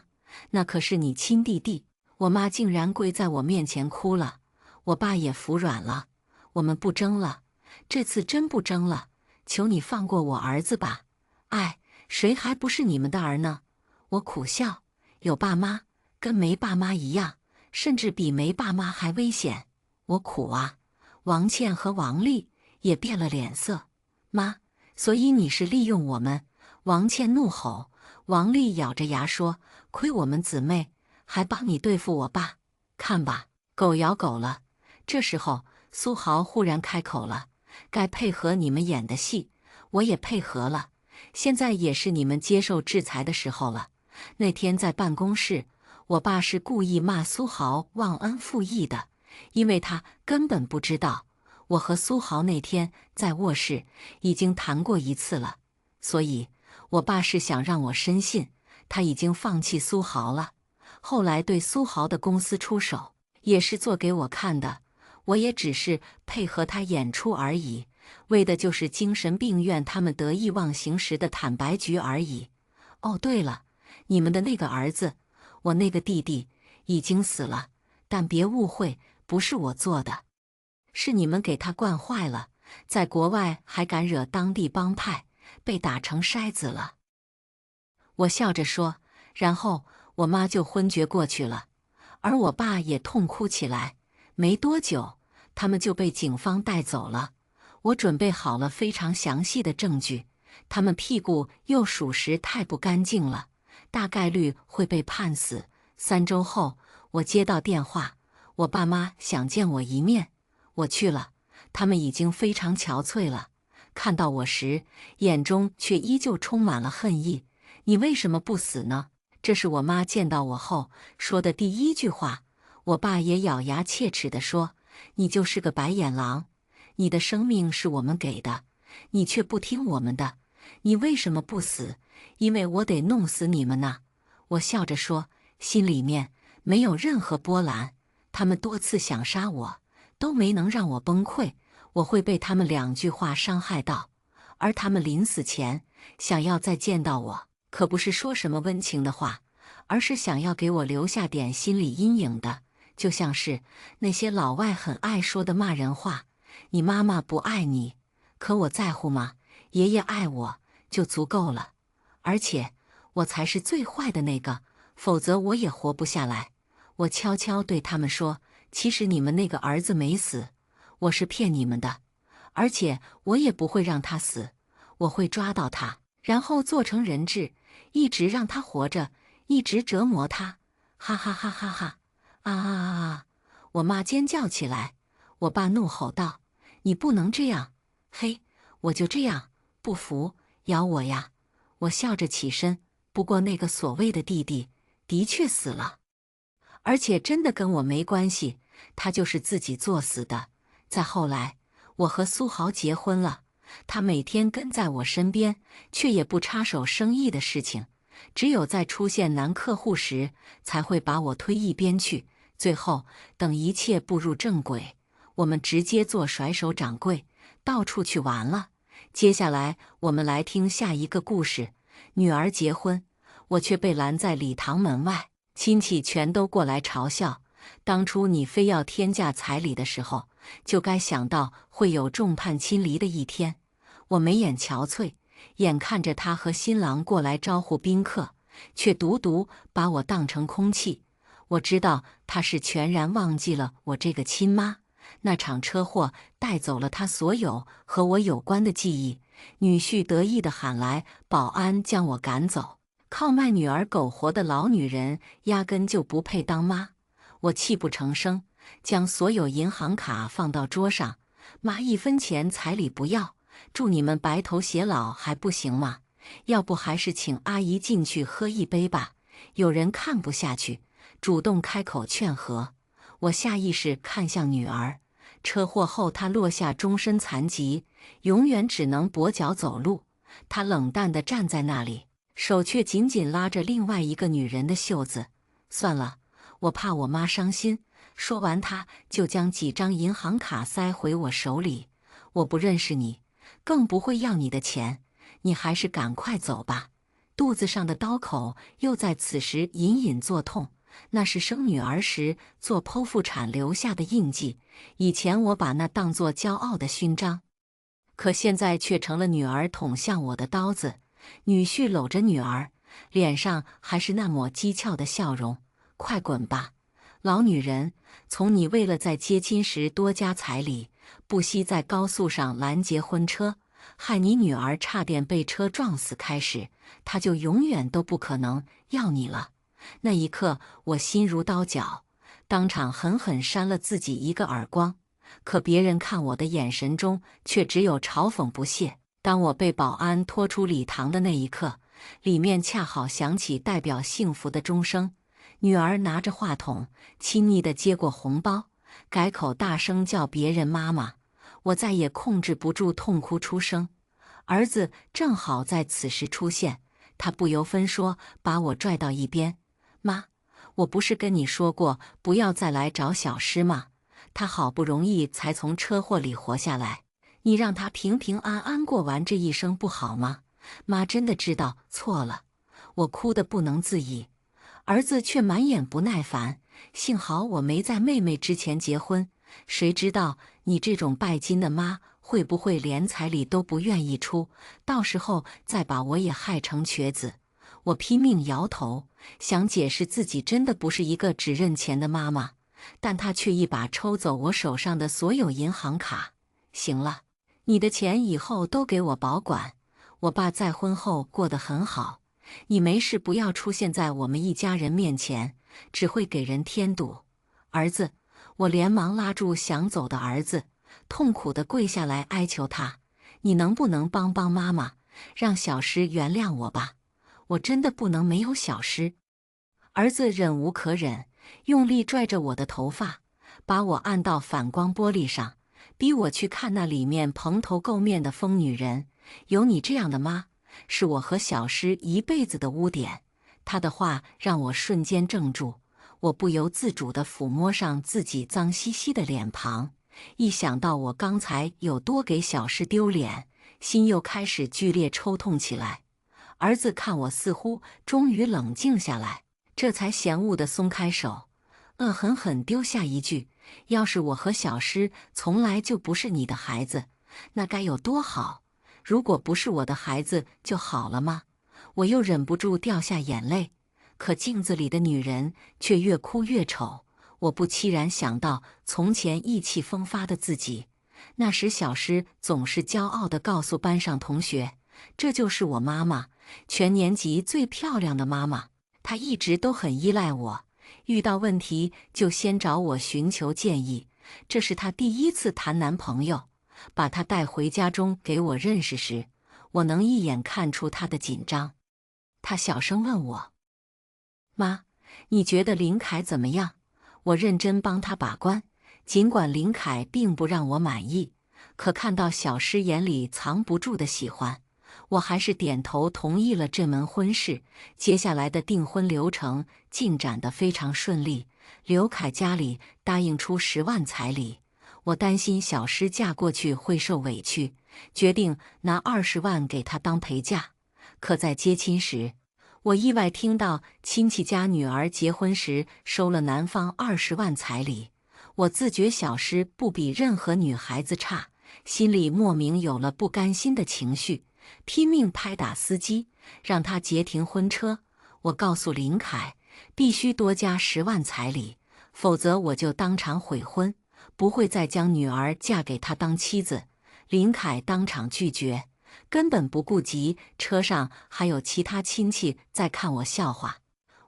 那可是你亲弟弟。我妈竟然跪在我面前哭了，我爸也服软了。我们不争了，这次真不争了，求你放过我儿子吧。哎，谁还不是你们的儿呢？我苦笑，有爸妈跟没爸妈一样，甚至比没爸妈还危险。我苦啊！王倩和王丽也变了脸色。妈，所以你是利用我们？王倩怒吼。王丽咬着牙说：“亏我们姊妹还帮你对付我爸，看吧，狗咬狗了。”这时候，苏豪忽然开口了：“该配合你们演的戏，我也配合了。现在也是你们接受制裁的时候了。”那天在办公室，我爸是故意骂苏豪忘恩负义的，因为他根本不知道我和苏豪那天在卧室已经谈过一次了，所以我爸是想让我深信他已经放弃苏豪了。后来对苏豪的公司出手，也是做给我看的，我也只是配合他演出而已，为的就是精神病院他们得意忘形时的坦白局而已。哦，对了，你们的那个儿子，我那个弟弟已经死了，但别误会，不是我做的，是你们给他惯坏了，在国外还敢惹当地帮派，被打成筛子了。我笑着说，然后我妈就昏厥过去了，而我爸也痛哭起来。没多久，他们就被警方带走了。我准备好了非常详细的证据，他们屁股又属实太不干净了，大概率会被判死。3周后，我接到电话，我爸妈想见我一面，我去了，他们已经非常憔悴了，看到我时，眼中却依旧充满了恨意。你为什么不死呢？这是我妈见到我后说的第一句话。我爸也咬牙切齿地说：“你就是个白眼狼，你的生命是我们给的，你却不听我们的，你为什么不死？因为我得弄死你们呢。”我笑着说，心里面没有任何波澜。他们多次想杀我，都没能让我崩溃。我会被他们2句话伤害到，而他们临死前想要再见到我，可不是说什么温情的话，而是想要给我留下点心理阴影的，就像是那些老外很爱说的骂人话：“你妈妈不爱你，可我在乎吗？爷爷爱我就足够了。而且我才是最坏的那个，否则我也活不下来。”我悄悄对他们说：“其实你们那个儿子没死，我是骗你们的，而且我也不会让他死，我会抓到他，然后做成人质，一直让他活着，一直折磨他。”哈哈哈哈哈！啊啊啊啊！我妈尖叫起来，我爸怒吼道：“你不能这样！”嘿，我就这样，不服咬我呀！我笑着起身，不过那个所谓的弟弟的确死了，而且真的跟我没关系，他就是自己作死的。再后来，我和苏豪结婚了，他每天跟在我身边，却也不插手生意的事情，只有在出现男客户时，才会把我推一边去。最后，等一切步入正轨，我们直接做甩手掌柜，到处去玩了。接下来，我们来听下一个故事。女儿结婚，我却被拦在礼堂门外，亲戚全都过来嘲笑。当初你非要天价彩礼的时候，就该想到会有众叛亲离的一天。我眉眼憔悴，眼看着他和新郎过来招呼宾客，却独独把我当成空气。我知道他是全然忘记了我这个亲妈。那场车祸带走了他所有和我有关的记忆。女婿得意地喊来保安将我赶走。靠卖女儿苟活的老女人压根就不配当妈。我泣不成声，将所有银行卡放到桌上。妈，1分钱彩礼不要，祝你们白头偕老还不行吗？要不还是请阿姨进去喝一杯吧。有人看不下去，主动开口劝和。我下意识看向女儿，车祸后她落下终身残疾，永远只能跛脚走路。她冷淡地站在那里，手却紧紧拉着另外一个女人的袖子。算了，我怕我妈伤心。说完，她就将几张银行卡塞回我手里。我不认识你，更不会要你的钱，你还是赶快走吧。肚子上的刀口又在此时隐隐作痛，那是生女儿时做剖腹产留下的印记。以前我把那当作骄傲的勋章，可现在却成了女儿捅向我的刀子。女婿搂着女儿，脸上还是那抹讥诮的笑容。快滚吧，老女人！从你为了在接亲时多加彩礼，不惜在高速上拦截婚车，害你女儿差点被车撞死开始，他就永远都不可能要你了。那一刻，我心如刀绞，当场狠狠扇了自己一个耳光。可别人看我的眼神中却只有嘲讽不屑。当我被保安拖出礼堂的那一刻，里面恰好响起代表幸福的钟声。女儿拿着话筒，亲昵地接过红包，改口大声叫别人妈妈。我再也控制不住痛哭出声。儿子正好在此时出现，他不由分说把我拽到一边。妈，我不是跟你说过不要再来找小诗吗？他好不容易才从车祸里活下来，你让他平平安安过完这一生不好吗？妈真的知道错了。我哭得不能自已，儿子却满眼不耐烦。幸好我没在妹妹之前结婚，谁知道你这种拜金的妈会不会连彩礼都不愿意出，到时候再把我也害成瘸子。我拼命摇头，想解释自己真的不是一个只认钱的妈妈，但她却一把抽走我手上的所有银行卡。行了，你的钱以后都给我保管。我爸再婚后过得很好，你没事不要出现在我们一家人面前，只会给人添堵。儿子，我连忙拉住想走的儿子，痛苦地跪下来哀求他：你能不能帮帮妈妈，让小诗原谅我吧？我真的不能没有小诗。儿子忍无可忍，用力拽着我的头发，把我按到反光玻璃上，逼我去看那里面蓬头垢面的疯女人。有你这样的妈，是我和小诗一辈子的污点。他的话让我瞬间怔住，我不由自主地抚摸上自己脏兮兮的脸庞，一想到我刚才有多给小诗丢脸，心又开始剧烈抽痛起来。儿子看我似乎终于冷静下来，这才嫌恶地松开手，恶狠狠丢下一句：要是我和小诗从来就不是你的孩子，那该有多好。如果不是我的孩子就好了吗？我又忍不住掉下眼泪，可镜子里的女人却越哭越丑。我不期然想到从前意气风发的自己，那时小诗总是骄傲地告诉班上同学，这就是我妈妈，全年级最漂亮的妈妈。她一直都很依赖我，遇到问题就先找我寻求建议。这是她第一次谈男朋友，把她带回家中给我认识时，我能一眼看出她的紧张。她小声问我：妈，你觉得林凯怎么样？我认真帮他把关，尽管林凯并不让我满意，可看到小诗眼里藏不住的喜欢，我还是点头同意了这门婚事。接下来的订婚流程进展得非常顺利，刘凯家里答应出10万彩礼。我担心小诗嫁过去会受委屈，决定拿20万给她当陪嫁。可在接亲时，我意外听到亲戚家女儿结婚时收了男方20万彩礼。我自觉小诗不比任何女孩子差，心里莫名有了不甘心的情绪，拼命拍打司机，让他截停婚车。我告诉林凯，必须多加10万彩礼，否则我就当场悔婚，不会再将女儿嫁给他当妻子。林凯当场拒绝，根本不顾及车上还有其他亲戚在看我笑话。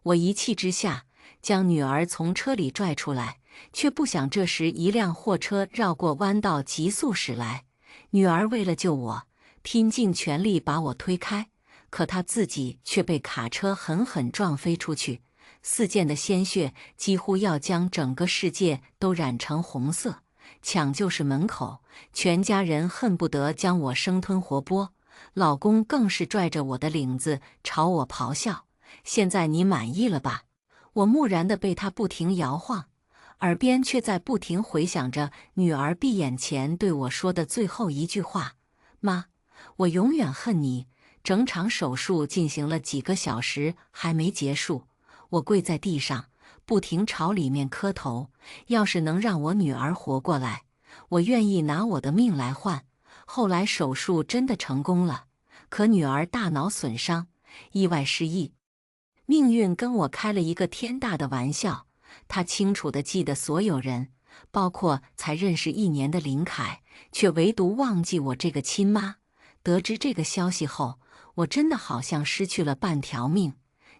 我一气之下将女儿从车里拽出来，却不想这时一辆货车绕过弯道急速驶来。女儿为了救我，拼尽全力把我推开，可他自己却被卡车狠狠撞飞出去，4溅的鲜血几乎要将整个世界都染成红色。抢救室门口，全家人恨不得将我生吞活剥，老公更是拽着我的领子朝我咆哮：“现在你满意了吧？”我木然地被他不停摇晃，耳边却在不停回响着女儿闭眼前对我说的最后一句话：“妈，我永远恨你。”整场手术进行了几个小时还没结束，我跪在地上，不停朝里面磕头。要是能让我女儿活过来，我愿意拿我的命来换。后来手术真的成功了，可女儿大脑损伤，意外失忆。命运跟我开了一个天大的玩笑，她清楚地记得所有人，包括才认识1年的林凯，却唯独忘记我这个亲妈。得知这个消息后，我真的好像失去了半条命。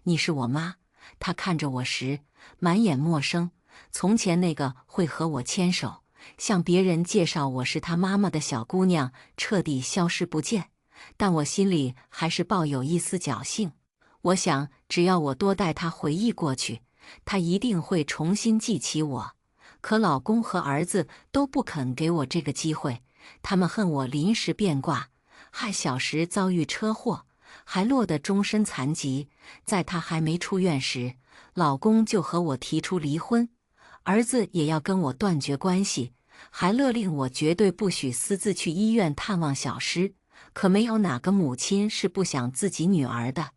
你是我妈？她看着我时，满眼陌生。从前那个会和我牵手，向别人介绍我是她妈妈的小姑娘，彻底消失不见。但我心里还是抱有一丝侥幸。我想，只要我多带她回忆过去，她一定会重新记起我。可老公和儿子都不肯给我这个机会，他们恨我临时变卦，害小时遭遇车祸，还落得终身残疾。在他还没出院时，老公就和我提出离婚，儿子也要跟我断绝关系，还勒令我绝对不许私自去医院探望小诗。可没有哪个母亲是不想自己女儿的。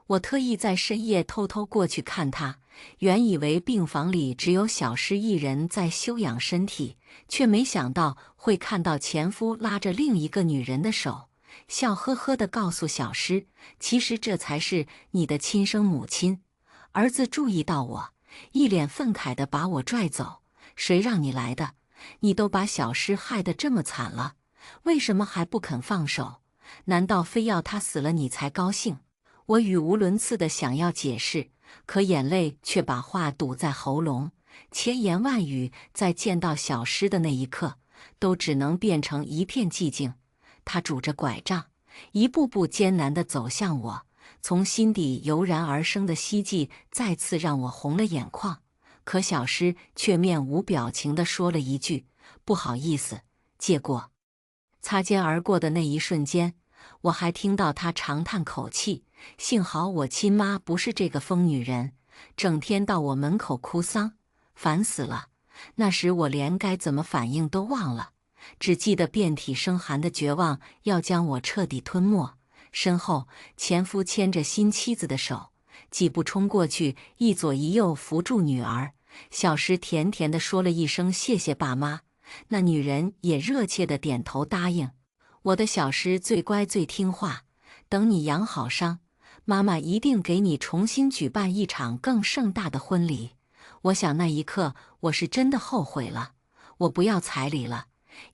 我特意在深夜偷偷过去看她，原以为病房里只有小诗一人在休养身体，却没想到会看到前夫拉着另一个女人的手，笑呵呵地告诉小诗：“其实这才是你的亲生母亲。”儿子注意到我，一脸愤慨地把我拽走：“谁让你来的？你都把小诗害得这么惨了，为什么还不肯放手？难道非要她死了你才高兴？”我语无伦次地想要解释，可眼泪却把话堵在喉咙，千言万语在见到小诗的那一刻，都只能变成一片寂静。他拄着拐杖，一步步艰难地走向我，从心底油然而生的希冀再次让我红了眼眶。可小诗却面无表情地说了一句：“不好意思，借过。”擦肩而过的那一瞬间，我还听到他长叹口气，幸好我亲妈不是这个疯女人，整天到我门口哭丧，烦死了。那时我连该怎么反应都忘了，只记得遍体生寒的绝望要将我彻底吞没。身后前夫牵着新妻子的手，几步冲过去，一左一右扶住女儿。小诗甜甜地说了一声谢谢爸妈，那女人也热切地点头答应。我的小诗最乖最听话，等你养好伤，妈妈一定给你重新举办一场更盛大的婚礼。我想那一刻我是真的后悔了，我不要彩礼了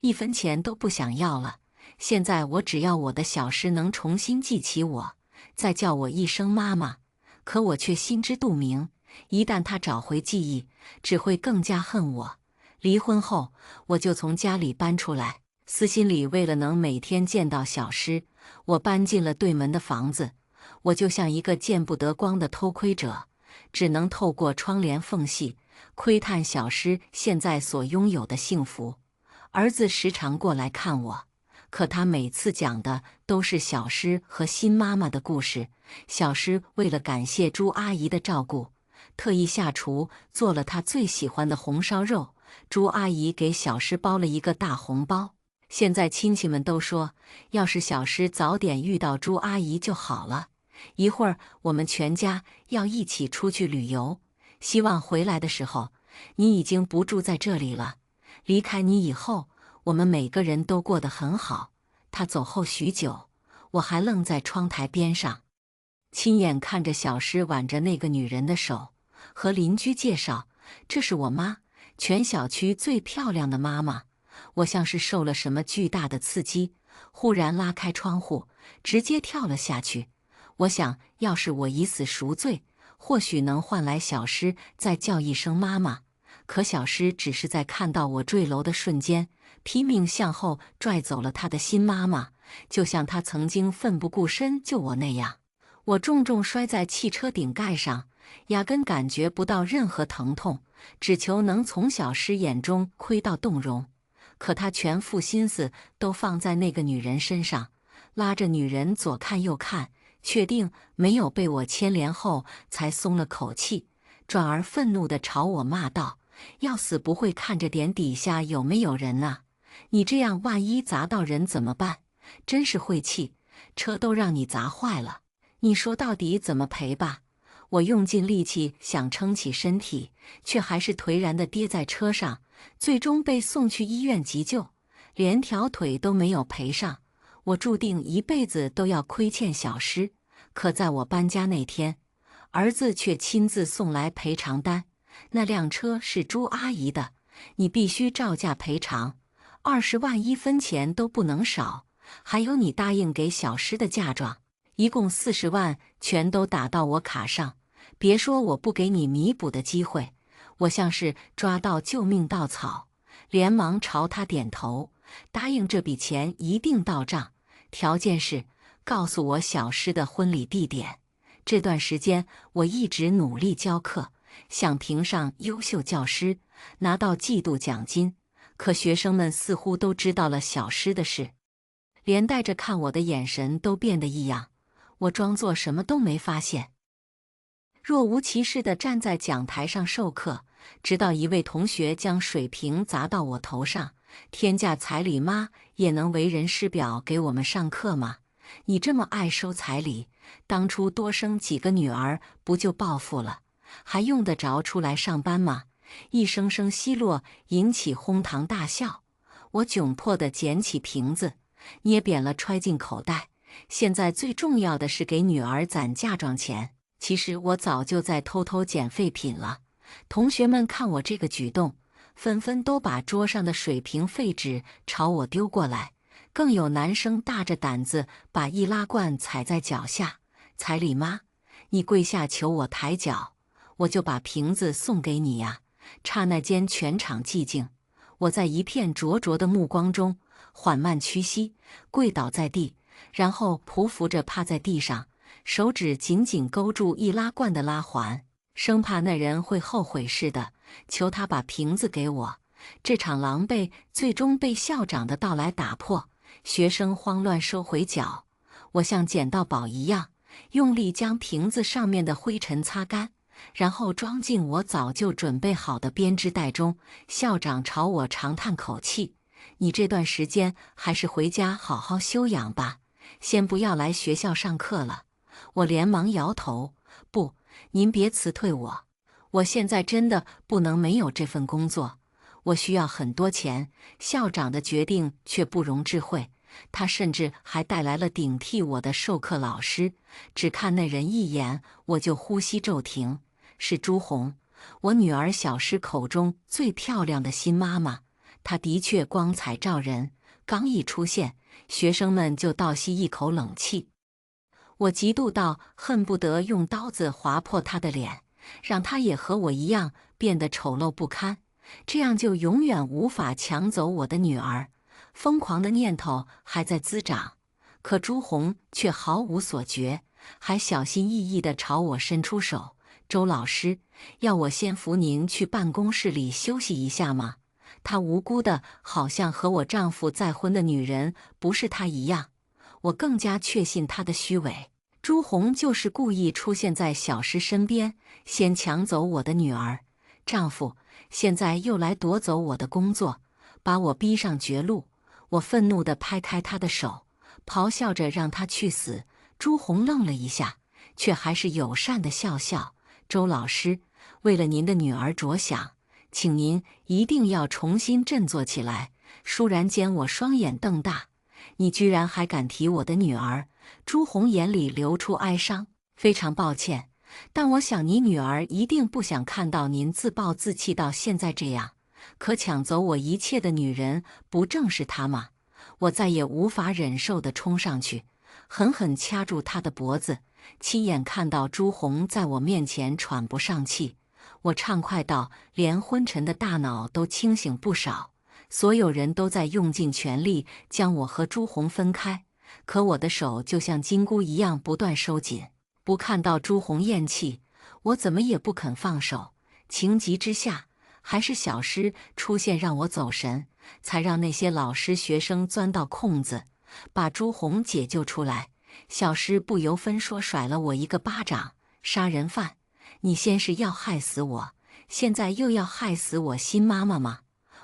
，1分钱都不想要了。现在我只要我的小诗能重新记起我，再叫我一声妈妈。可我却心知肚明，一旦她找回记忆，只会更加恨我。离婚后，我就从家里搬出来，私心里为了能每天见到小诗，我搬进了对门的房子。我就像一个见不得光的偷窥者，只能透过窗帘缝隙窥探小诗现在所拥有的幸福。儿子时常过来看我，可他每次讲的都是小诗和新妈妈的故事。小诗为了感谢朱阿姨的照顾，特意下厨做了她最喜欢的红烧肉。朱阿姨给小诗包了一个大红包。现在亲戚们都说，要是小诗早点遇到朱阿姨就好了。一会儿我们全家要一起出去旅游，希望回来的时候，你已经不住在这里了。离开你以后，我们每个人都过得很好。他走后许久，我还愣在窗台边上，亲眼看着小诗挽着那个女人的手，和邻居介绍，这是我妈，全小区最漂亮的妈妈。我像是受了什么巨大的刺激，忽然拉开窗户，直接跳了下去。我想，要是我以死赎罪，或许能换来小诗再叫一声妈妈。可小诗只是在看到我坠楼的瞬间，拼命向后拽走了她的新妈妈，就像她曾经奋不顾身救我那样。我重重摔在汽车顶盖上，压根感觉不到任何疼痛，只求能从小诗眼中窥到动容。可他全副心思都放在那个女人身上，拉着女人左看右看，确定没有被我牵连后，才松了口气，转而愤怒地朝我骂道：“要死不会看着点底下有没有人啊？你这样万一砸到人怎么办？真是晦气，车都让你砸坏了，你说到底怎么赔吧？”我用尽力气想撑起身体，却还是颓然地跌在车上，最终被送去医院急救，连条腿都没有赔上。我注定一辈子都要亏欠小诗。可在我搬家那天，儿子却亲自送来赔偿单，那辆车是朱阿姨的，你必须照价赔偿，20万1分钱都不能少，还有你答应给小诗的嫁妆，一共40万，全都打到我卡上。别说我不给你弥补的机会，我像是抓到救命稻草，连忙朝他点头，答应这笔钱一定到账，条件是告诉我小诗的婚礼地点。这段时间我一直努力教课，想评上优秀教师，拿到季度奖金，可学生们似乎都知道了小诗的事，连带着看我的眼神都变得异样。我装作什么都没发现，若无其事地站在讲台上授课，直到一位同学将水瓶砸到我头上。天价彩礼妈也能为人师表给我们上课吗？你这么爱收彩礼，当初多生几个女儿不就暴富了，还用得着出来上班吗？一声声奚落引起哄堂大笑。我窘迫地捡起瓶子，捏扁了揣进口袋。现在最重要的是给女儿攒嫁妆钱。其实我早就在偷偷捡废品了。同学们看我这个举动，纷纷都把桌上的水瓶废纸朝我丢过来，更有男生大着胆子把易拉罐踩在脚下。彩礼妈，你跪下求我抬脚，我就把瓶子送给你呀！刹那间全场寂静，我在一片灼灼的目光中缓慢屈膝，跪倒在地，然后匍匐着趴在地上，手指紧紧勾住易拉罐的拉环，生怕那人会后悔似的，求他把瓶子给我。这场狼狈最终被校长的到来打破，学生慌乱收回脚，我像捡到宝一样，用力将瓶子上面的灰尘擦干，然后装进我早就准备好的编织袋中。校长朝我长叹口气：“你这段时间还是回家好好休养吧，先不要来学校上课了。”我连忙摇头：“不，您别辞退我，我现在真的不能没有这份工作，我需要很多钱。”校长的决定却不容置喙，他甚至还带来了顶替我的授课老师。只看那人一眼，我就呼吸骤停。是朱红，我女儿小诗口中最漂亮的新妈妈。她的确光彩照人，刚一出现，学生们就倒吸一口冷气。我嫉妒到恨不得用刀子划破她的脸，让她也和我一样变得丑陋不堪，这样就永远无法抢走我的女儿。疯狂的念头还在滋长，可朱红却毫无所觉，还小心翼翼地朝我伸出手：“周老师，要我先扶您去办公室里休息一下吗？”她无辜的好像和我丈夫再婚的女人不是她一样。我更加确信她的虚伪。朱红就是故意出现在小诗身边，先抢走我的女儿。丈夫现在又来夺走我的工作，把我逼上绝路。我愤怒地拍开他的手，咆哮着让他去死。朱红愣了一下，却还是友善地笑笑：“周老师，为了您的女儿着想，请您一定要重新振作起来。”倏然间，我双眼瞪大：“你居然还敢提我的女儿？”朱红眼里流出哀伤：“非常抱歉，但我想你女儿一定不想看到您自暴自弃到现在这样。可抢走我一切的女人，不正是她吗？”我再也无法忍受地冲上去，狠狠掐住她的脖子，亲眼看到朱红在我面前喘不上气。我畅快到连昏沉的大脑都清醒不少。所有人都在用尽全力将我和朱红分开，可我的手就像金箍一样不断收紧。不看到朱红咽气，我怎么也不肯放手。情急之下，还是小师出现让我走神，才让那些老师学生钻到空子，把朱红解救出来。小师不由分说甩了我一个巴掌：“杀人犯！你先是要害死我，现在又要害死我新妈妈吗？”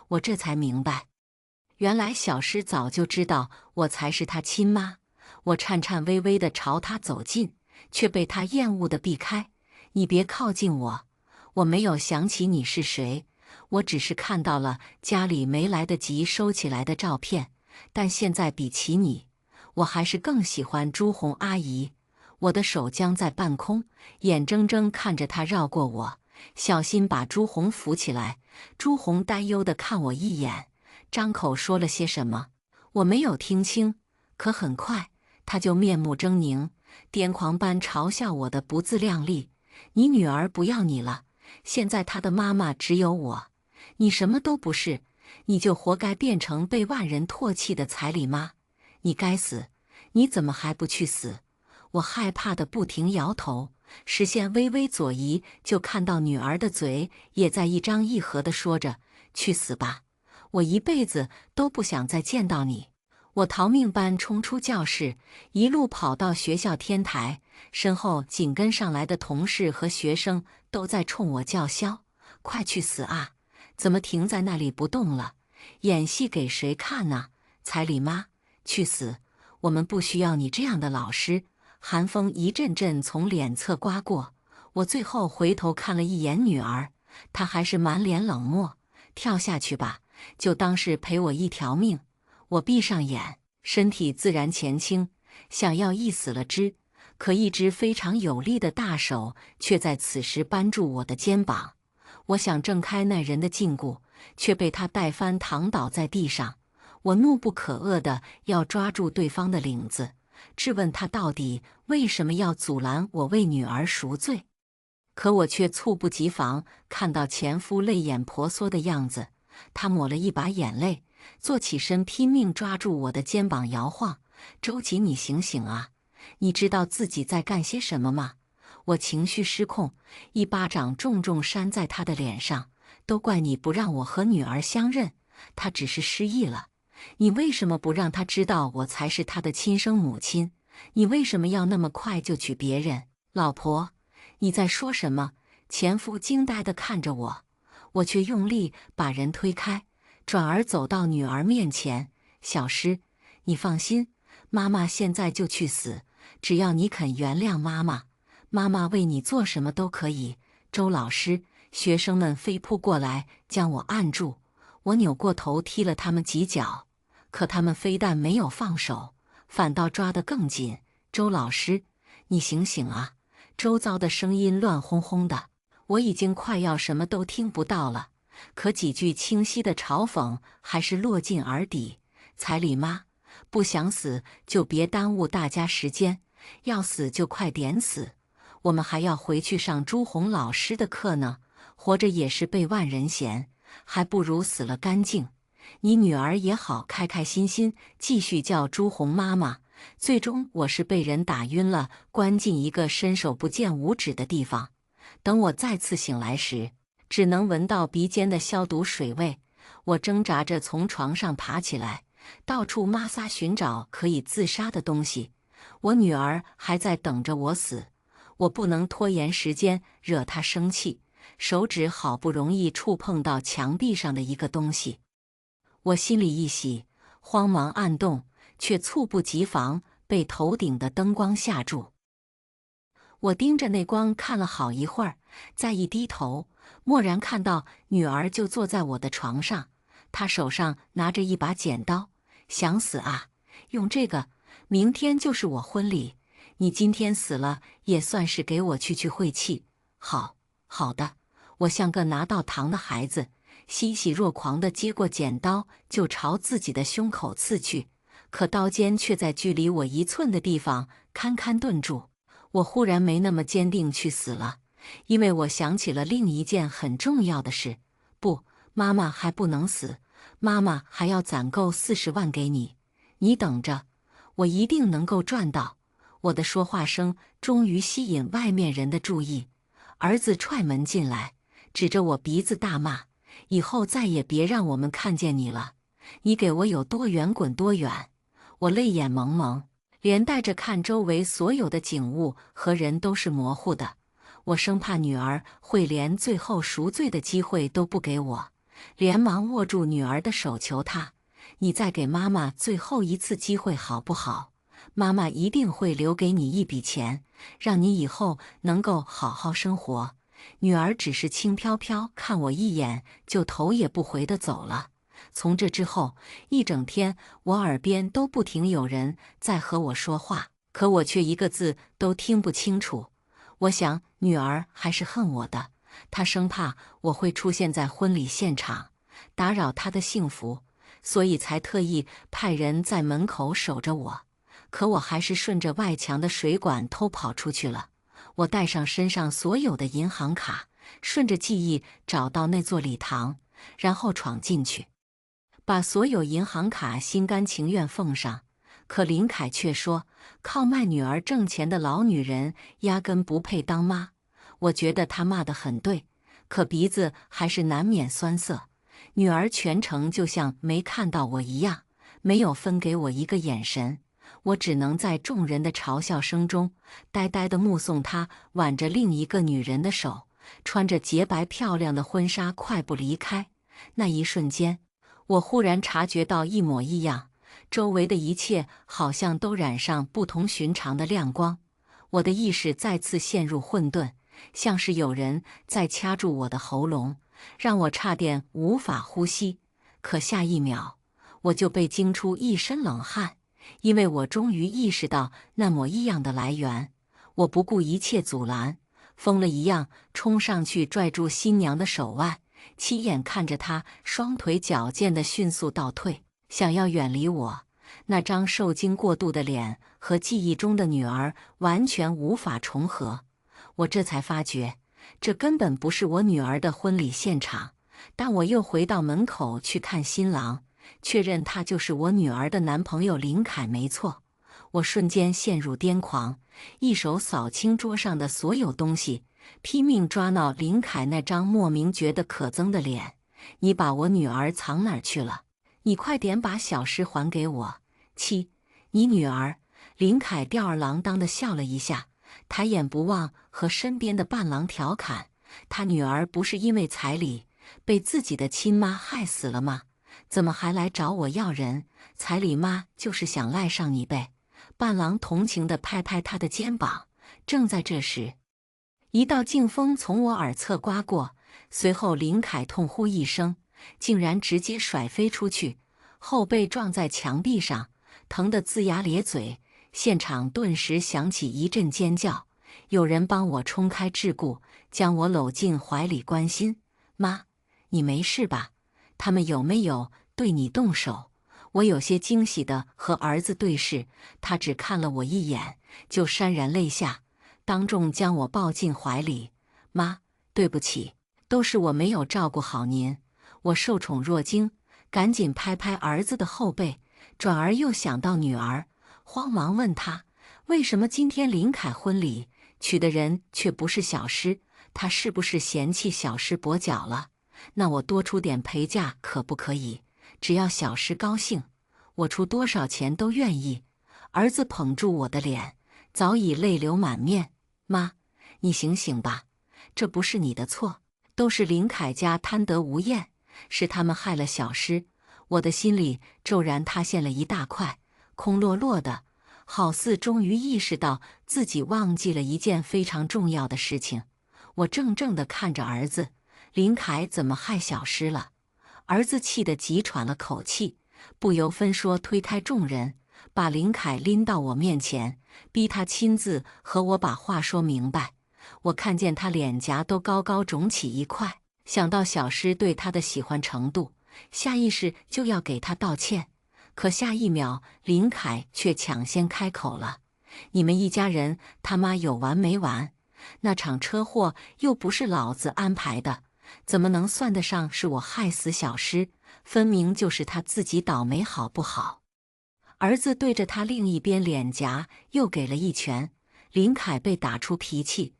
我这才明白，原来小师早就知道我才是他亲妈。我颤颤巍巍地朝他走近，却被他厌恶地避开：“你别靠近我！”我没有想起你是谁，我只是看到了家里没来得及收起来的照片，但现在比起你，我还是更喜欢朱红阿姨。我的手僵在半空，眼睁睁看着她绕过我，小心把朱红扶起来。朱红担忧地看我一眼，张口说了些什么，我没有听清，可很快她就面目狰狞，癫狂般嘲笑我的不自量力：“你女儿不要你了，现在她的妈妈只有我，你什么都不是，你就活该变成被万人唾弃的彩礼妈！你该死！你怎么还不去死？”我害怕的不停摇头，视线微微左移，就看到女儿的嘴也在一张一合地说着：“去死吧！我一辈子都不想再见到你！”我逃命般冲出教室，一路跑到学校天台，身后紧跟上来的同事和学生都在冲我叫嚣：“快去死啊！怎么停在那里不动了？演戏给谁看呢？彩礼妈，去死！我们不需要你这样的老师！”寒风一阵阵从脸侧刮过，我最后回头看了一眼女儿，她还是满脸冷漠：“跳下去吧，就当是赔我一条命。”我闭上眼，身体自然前倾，想要一死了之，可一只非常有力的大手却在此时扳住我的肩膀。我想挣开那人的禁锢，却被他带翻躺倒在地上。我怒不可遏地要抓住对方的领子，质问他到底为什么要阻拦我为女儿赎罪。可我却猝不及防看到前夫泪眼婆娑的样子，他抹了一把眼泪，坐起身拼命抓住我的肩膀摇晃：“周瑾，你醒醒啊！你知道自己在干些什么吗？”我情绪失控，一巴掌重重扇在他的脸上：“都怪你不让我和女儿相认，她只是失忆了。你为什么不让她知道我才是她的亲生母亲？你为什么要那么快就娶别人？老婆，你在说什么？”前夫惊呆地看着我，我却用力把人推开，转而走到女儿面前：“小诗，你放心，妈妈现在就去死，只要你肯原谅妈妈，妈妈为你做什么都可以。”周老师，学生们飞扑过来将我按住，我扭过头踢了他们几脚，可他们非但没有放手，反倒抓得更紧。“周老师，你醒醒啊！”周遭的声音乱哄哄的，我已经快要什么都听不到了，可几句清晰的嘲讽还是落进耳底：“彩礼妈，不想死就别耽误大家时间，要死就快点死，我们还要回去上朱红老师的课呢，活着也是被万人嫌，还不如死了干净。你女儿也好开开心心继续叫朱红妈妈。”最终我是被人打晕了，关进一个伸手不见五指的地方。等我再次醒来时，只能闻到鼻尖的消毒水味。我挣扎着从床上爬起来，到处抹撒寻找可以自杀的东西。我女儿还在等着我死，我不能拖延时间惹她生气。手指好不容易触碰到墙壁上的一个东西，我心里一喜，慌忙按动，却猝不及防被头顶的灯光吓住。我盯着那光看了好一会儿，再一低头，蓦然看到女儿就坐在我的床上，她手上拿着一把剪刀。“想死啊？用这个，明天就是我婚礼，你今天死了也算是给我去晦气。”“好的。”我像个拿到糖的孩子，欣喜若狂地接过剪刀，就朝自己的胸口刺去。可刀尖却在距离我1寸的地方堪堪顿住。我忽然没那么坚定去死了，因为我想起了另一件很重要的事。不，妈妈还不能死，妈妈还要攒够40万给你，你等着，我一定能够赚到。我的说话声终于吸引外面人的注意。儿子踹门进来，指着我鼻子大骂：以后再也别让我们看见你了，你给我有多远滚多远！我泪眼蒙蒙，连带着看周围所有的景物和人都是模糊的。我生怕女儿会连最后赎罪的机会都不给我，连忙握住女儿的手求她：你再给妈妈最后一次机会好不好？妈妈一定会留给你一笔钱，让你以后能够好好生活。女儿只是轻飘飘看我一眼，就头也不回地走了。从这之后，一整天我耳边都不停有人在和我说话，可我却一个字都听不清楚。我想，女儿还是恨我的，她生怕我会出现在婚礼现场，打扰她的幸福，所以才特意派人在门口守着我。可我还是顺着外墙的水管偷跑出去了。我带上身上所有的银行卡，顺着记忆找到那座礼堂，然后闯进去，把所有银行卡心甘情愿奉上。可林凯却说，靠卖女儿挣钱的老女人压根不配当妈。我觉得他骂得很对，可鼻子还是难免酸涩。女儿全程就像没看到我一样，没有分给我一个眼神。我只能在众人的嘲笑声中，呆呆地目送她挽着另一个女人的手，穿着洁白漂亮的婚纱快步离开。那一瞬间，我忽然察觉到一抹异样，周围的一切好像都染上不同寻常的亮光。我的意识再次陷入混沌，像是有人在掐住我的喉咙，让我差点无法呼吸。可下一秒，我就被惊出一身冷汗。因为我终于意识到那抹异样的来源，我不顾一切阻拦，疯了一样冲上去拽住新娘的手腕，亲眼看着她双腿矫健地迅速倒退，想要远离我。那张受惊过度的脸和记忆中的女儿完全无法重合。我这才发觉，这根本不是我女儿的婚礼现场。但我又回到门口去看新郎，确认他就是我女儿的男朋友林凯，没错。我瞬间陷入癫狂，一手扫清桌上的所有东西，拼命抓挠林凯那张莫名觉得可憎的脸。你把我女儿藏哪儿去了？你快点把小诗还给我！七，你女儿？林凯吊儿郎当地笑了一下，抬眼不忘和身边的伴郎调侃：他女儿不是因为彩礼被自己的亲妈害死了吗？怎么还来找我要人？彩礼妈就是想赖上你呗。伴郎同情地拍拍他的肩膀。正在这时，一道劲风从我耳侧刮过，随后林凯痛呼一声，竟然直接甩飞出去，后背撞在墙壁上，疼得龇牙咧嘴。现场顿时响起一阵尖叫，有人帮我冲开桎梏，将我搂进怀里关心：妈，你没事吧？他们有没有对你动手？我有些惊喜地和儿子对视，他只看了我一眼，就潸然泪下，当众将我抱进怀里。妈，对不起，都是我没有照顾好您。我受宠若惊，赶紧拍拍儿子的后背，转而又想到女儿，慌忙问他，为什么今天林凯婚礼娶的人却不是小诗？他是不是嫌弃小诗跛脚了？那我多出点陪嫁可不可以？只要小诗高兴，我出多少钱都愿意。儿子捧住我的脸，早已泪流满面。妈，你醒醒吧，这不是你的错，都是林凯家贪得无厌，是他们害了小诗。我的心里骤然塌陷了一大块，空落落的，好似终于意识到自己忘记了一件非常重要的事情。我怔怔地看着儿子，林凯怎么害小诗了？儿子气得急喘了口气，不由分说推开众人，把林凯拎到我面前，逼他亲自和我把话说明白。我看见他脸颊都高高肿起一块，想到小诗对他的喜欢程度，下意识就要给他道歉。可下一秒，林凯却抢先开口了：你们一家人他妈有完没完？那场车祸又不是老子安排的，怎么能算得上是我害死小诗？分明就是他自己倒霉好不好？儿子对着他另一边脸颊又给了一拳，林凯被打出脾气，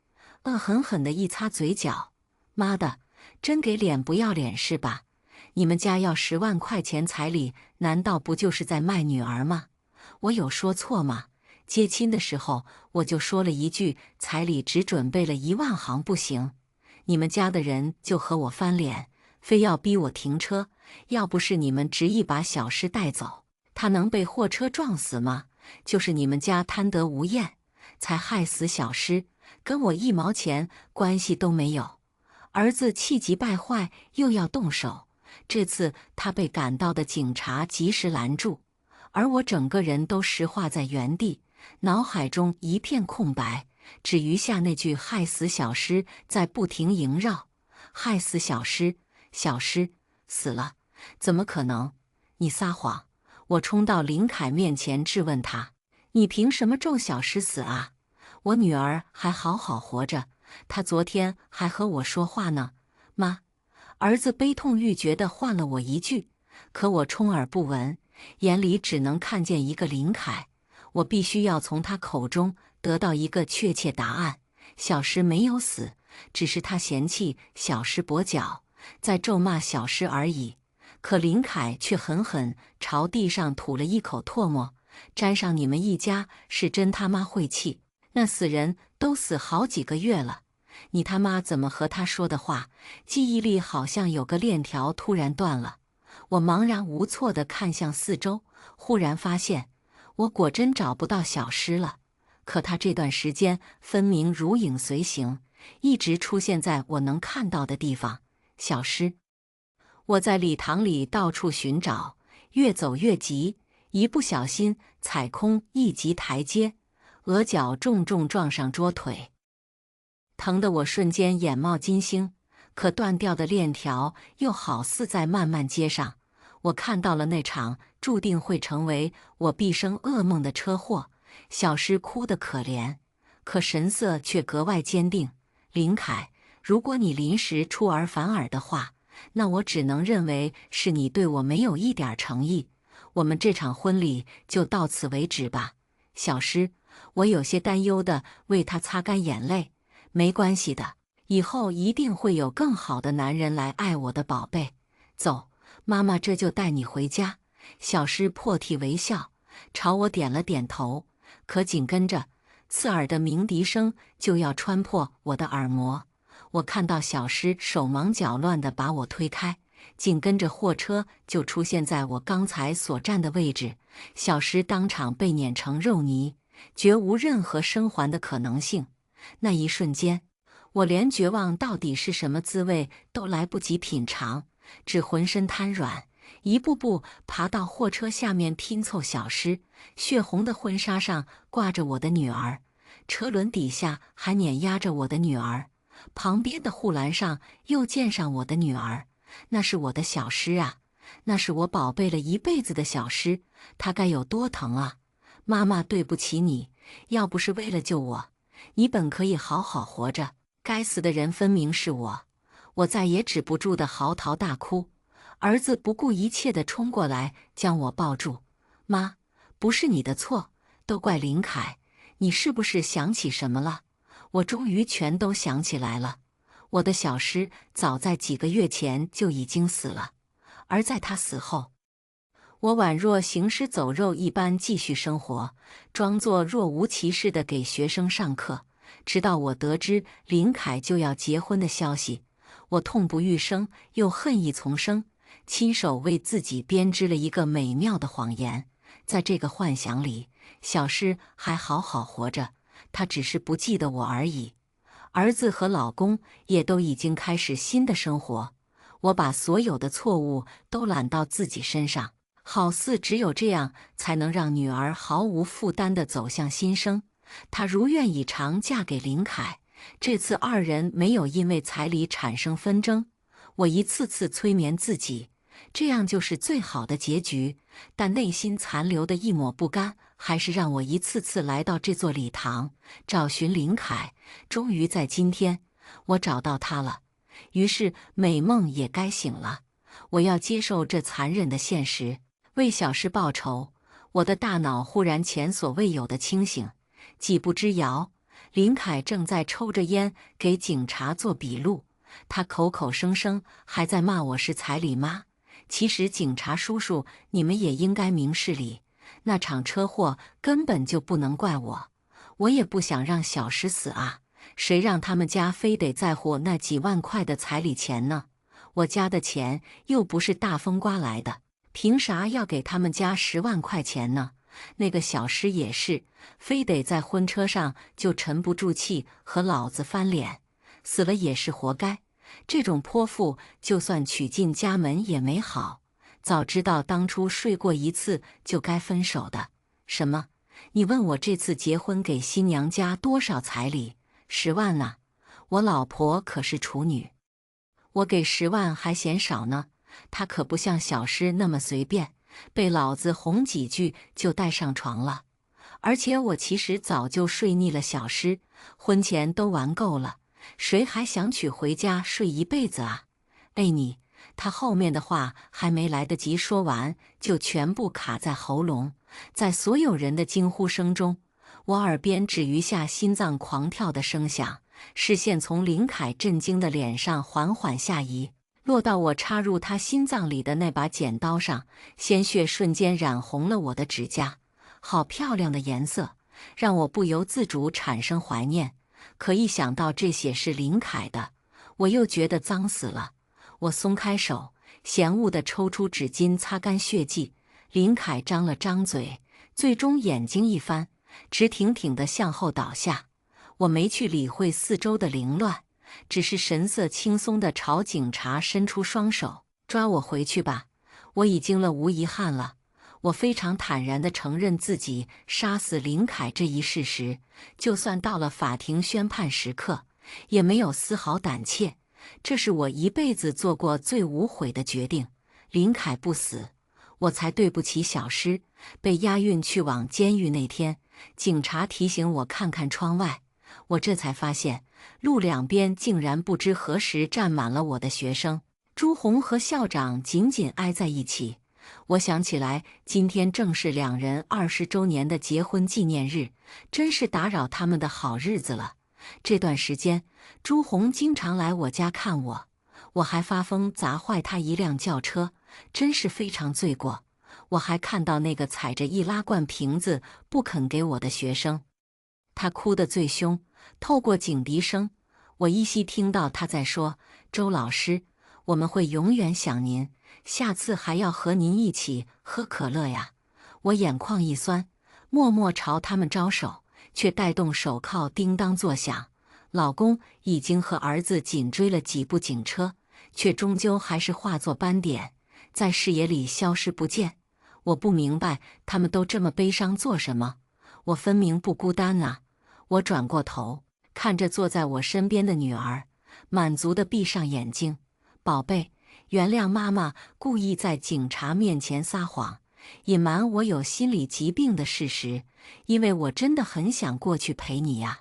恶狠狠地一擦嘴角：“妈的，真给脸不要脸是吧？你们家要10万块钱彩礼，难道不就是在卖女儿吗？我有说错吗？接亲的时候我就说了一句，彩礼只准备了1万行不行？你们家的人就和我翻脸，非要逼我停车，要不是你们执意把小诗带走，他能被货车撞死吗？就是你们家贪得无厌，才害死小诗，跟我1毛钱关系都没有。”儿子气急败坏，又要动手。这次他被赶到的警察及时拦住，而我整个人都石化在原地，脑海中一片空白，只余下那句害死小诗在不停萦绕。害死小诗，小诗死了？怎么可能？你撒谎！我冲到林凯面前质问他：“你凭什么咒小诗死啊？我女儿还好好活着，她昨天还和我说话呢。”妈！儿子悲痛欲绝地唤了我一句，可我充耳不闻，眼里只能看见一个林凯。我必须要从他口中得到一个确切答案。小诗没有死，只是他嫌弃小诗跛脚，在咒骂小诗而已。可林凯却狠狠朝地上吐了一口唾沫，沾上你们一家是真他妈晦气！那死人都死好几个月了，你他妈怎么和他说的话？记忆力好像有个链条突然断了。我茫然无措地看向四周，忽然发现我果真找不到小诗了。可他这段时间分明如影随形，一直出现在我能看到的地方。小诗！我在礼堂里到处寻找，越走越急，一不小心踩空一级台阶，额角重重撞上桌腿，疼得我瞬间眼冒金星。可断掉的链条又好似在慢慢接上，我看到了那场注定会成为我毕生噩梦的车祸。小诗哭得可怜，可神色却格外坚定。林凯，如果你临时出尔反尔的话，那我只能认为是你对我没有一点诚意。我们这场婚礼就到此为止吧。小诗，我有些担忧地为她擦干眼泪。没关系的，以后一定会有更好的男人来爱我的宝贝。走，妈妈这就带你回家。小诗破涕为笑，朝我点了点头。可紧跟着，刺耳的鸣笛声就要穿破我的耳膜。我看到小诗手忙脚乱地把我推开，紧跟着货车就出现在我刚才所站的位置。小诗当场被碾成肉泥，绝无任何生还的可能性。那一瞬间，我连绝望到底是什么滋味都来不及品尝，只浑身瘫软，一步步爬到货车下面拼凑小诗。血红的婚纱上挂着我的女儿，车轮底下还碾压着我的女儿，旁边的护栏上又溅上我的女儿。那是我的小诗啊，那是我宝贝了一辈子的小诗，她该有多疼啊！妈妈对不起你，要不是为了救我，你本可以好好活着。该死的人分明是我！我再也止不住的嚎啕大哭。儿子不顾一切地冲过来将我抱住。妈，不是你的错，都怪林凯。你是不是想起什么了？我终于全都想起来了。我的小诗早在几个月前就已经死了，而在他死后，我宛若行尸走肉一般继续生活，装作若无其事地给学生上课。直到我得知林凯就要结婚的消息，我痛不欲生，又恨意丛生，亲手为自己编织了一个美妙的谎言。在这个幻想里，小诗还好好活着，她只是不记得我而已。儿子和老公也都已经开始新的生活，我把所有的错误都揽到自己身上，好似只有这样才能让女儿毫无负担地走向新生。她如愿以偿嫁给林凯，这次二人没有因为彩礼产生纷争。我一次次催眠自己，这样就是最好的结局，但内心残留的一抹不甘，还是让我一次次来到这座礼堂，找寻林凯。终于在今天，我找到他了。于是美梦也该醒了，我要接受这残忍的现实，为小事报仇。我的大脑忽然前所未有的清醒。几步之遥，林凯正在抽着烟给警察做笔录，他口口声声还在骂我是彩礼妈。其实警察叔叔，你们也应该明事理，那场车祸根本就不能怪我，我也不想让小石死啊，谁让他们家非得在乎那几万块的彩礼钱呢？我家的钱又不是大风刮来的，凭啥要给他们家10万块钱呢？那个小石也是，非得在婚车上就沉不住气和老子翻脸，死了也是活该。这种泼妇就算娶进家门也没好，早知道当初睡过一次就该分手的。什么？你问我这次结婚给新娘家多少彩礼？10万呢？我老婆可是处女，我给10万还嫌少呢。她可不像小诗那么随便，被老子哄几句就带上床了。而且我其实早就睡腻了小诗，婚前都玩够了，谁还想娶回家睡一辈子啊？哎你，他后面的话还没来得及说完，就全部卡在喉咙。在所有人的惊呼声中，我耳边只余下心脏狂跳的声响，视线从林凯震惊的脸上缓缓下移，落到我插入他心脏里的那把剪刀上，鲜血瞬间染红了我的指甲。好漂亮的颜色，让我不由自主产生怀念。可一想到这血是林凯的，我又觉得脏死了。我松开手，嫌恶地抽出纸巾擦干血迹。林凯张了张嘴，最终眼睛一翻，直挺挺地向后倒下。我没去理会四周的凌乱，只是神色轻松地朝警察伸出双手，抓我回去吧，我已经了无遗憾了。我非常坦然地承认自己杀死林凯这一事实，就算到了法庭宣判时刻，也没有丝毫胆怯。这是我一辈子做过最无悔的决定。林凯不死，我才对不起小诗。被押运去往监狱那天，警察提醒我看看窗外，我这才发现路两边竟然不知何时站满了我的学生，朱红和校长紧紧挨在一起。我想起来，今天正是2人20周年的结婚纪念日，真是打扰他们的好日子了。这段时间，朱红经常来我家看我，我还发疯砸坏他一辆轿车，真是非常罪过。我还看到那个踩着易拉罐瓶子不肯给我的学生，他哭得最凶。透过警笛声，我依稀听到他在说：“周老师，我们会永远想您。下次还要和您一起喝可乐呀。”我眼眶一酸，默默朝他们招手，却带动手铐叮当作响。老公已经和儿子紧追了几部警车，却终究还是化作斑点，在视野里消失不见。我不明白他们都这么悲伤做什么，我分明不孤单啊。我转过头，看着坐在我身边的女儿，满足地闭上眼睛。宝贝，原谅妈妈故意在警察面前撒谎，隐瞒我有心理疾病的事实，因为我真的很想过去陪你呀。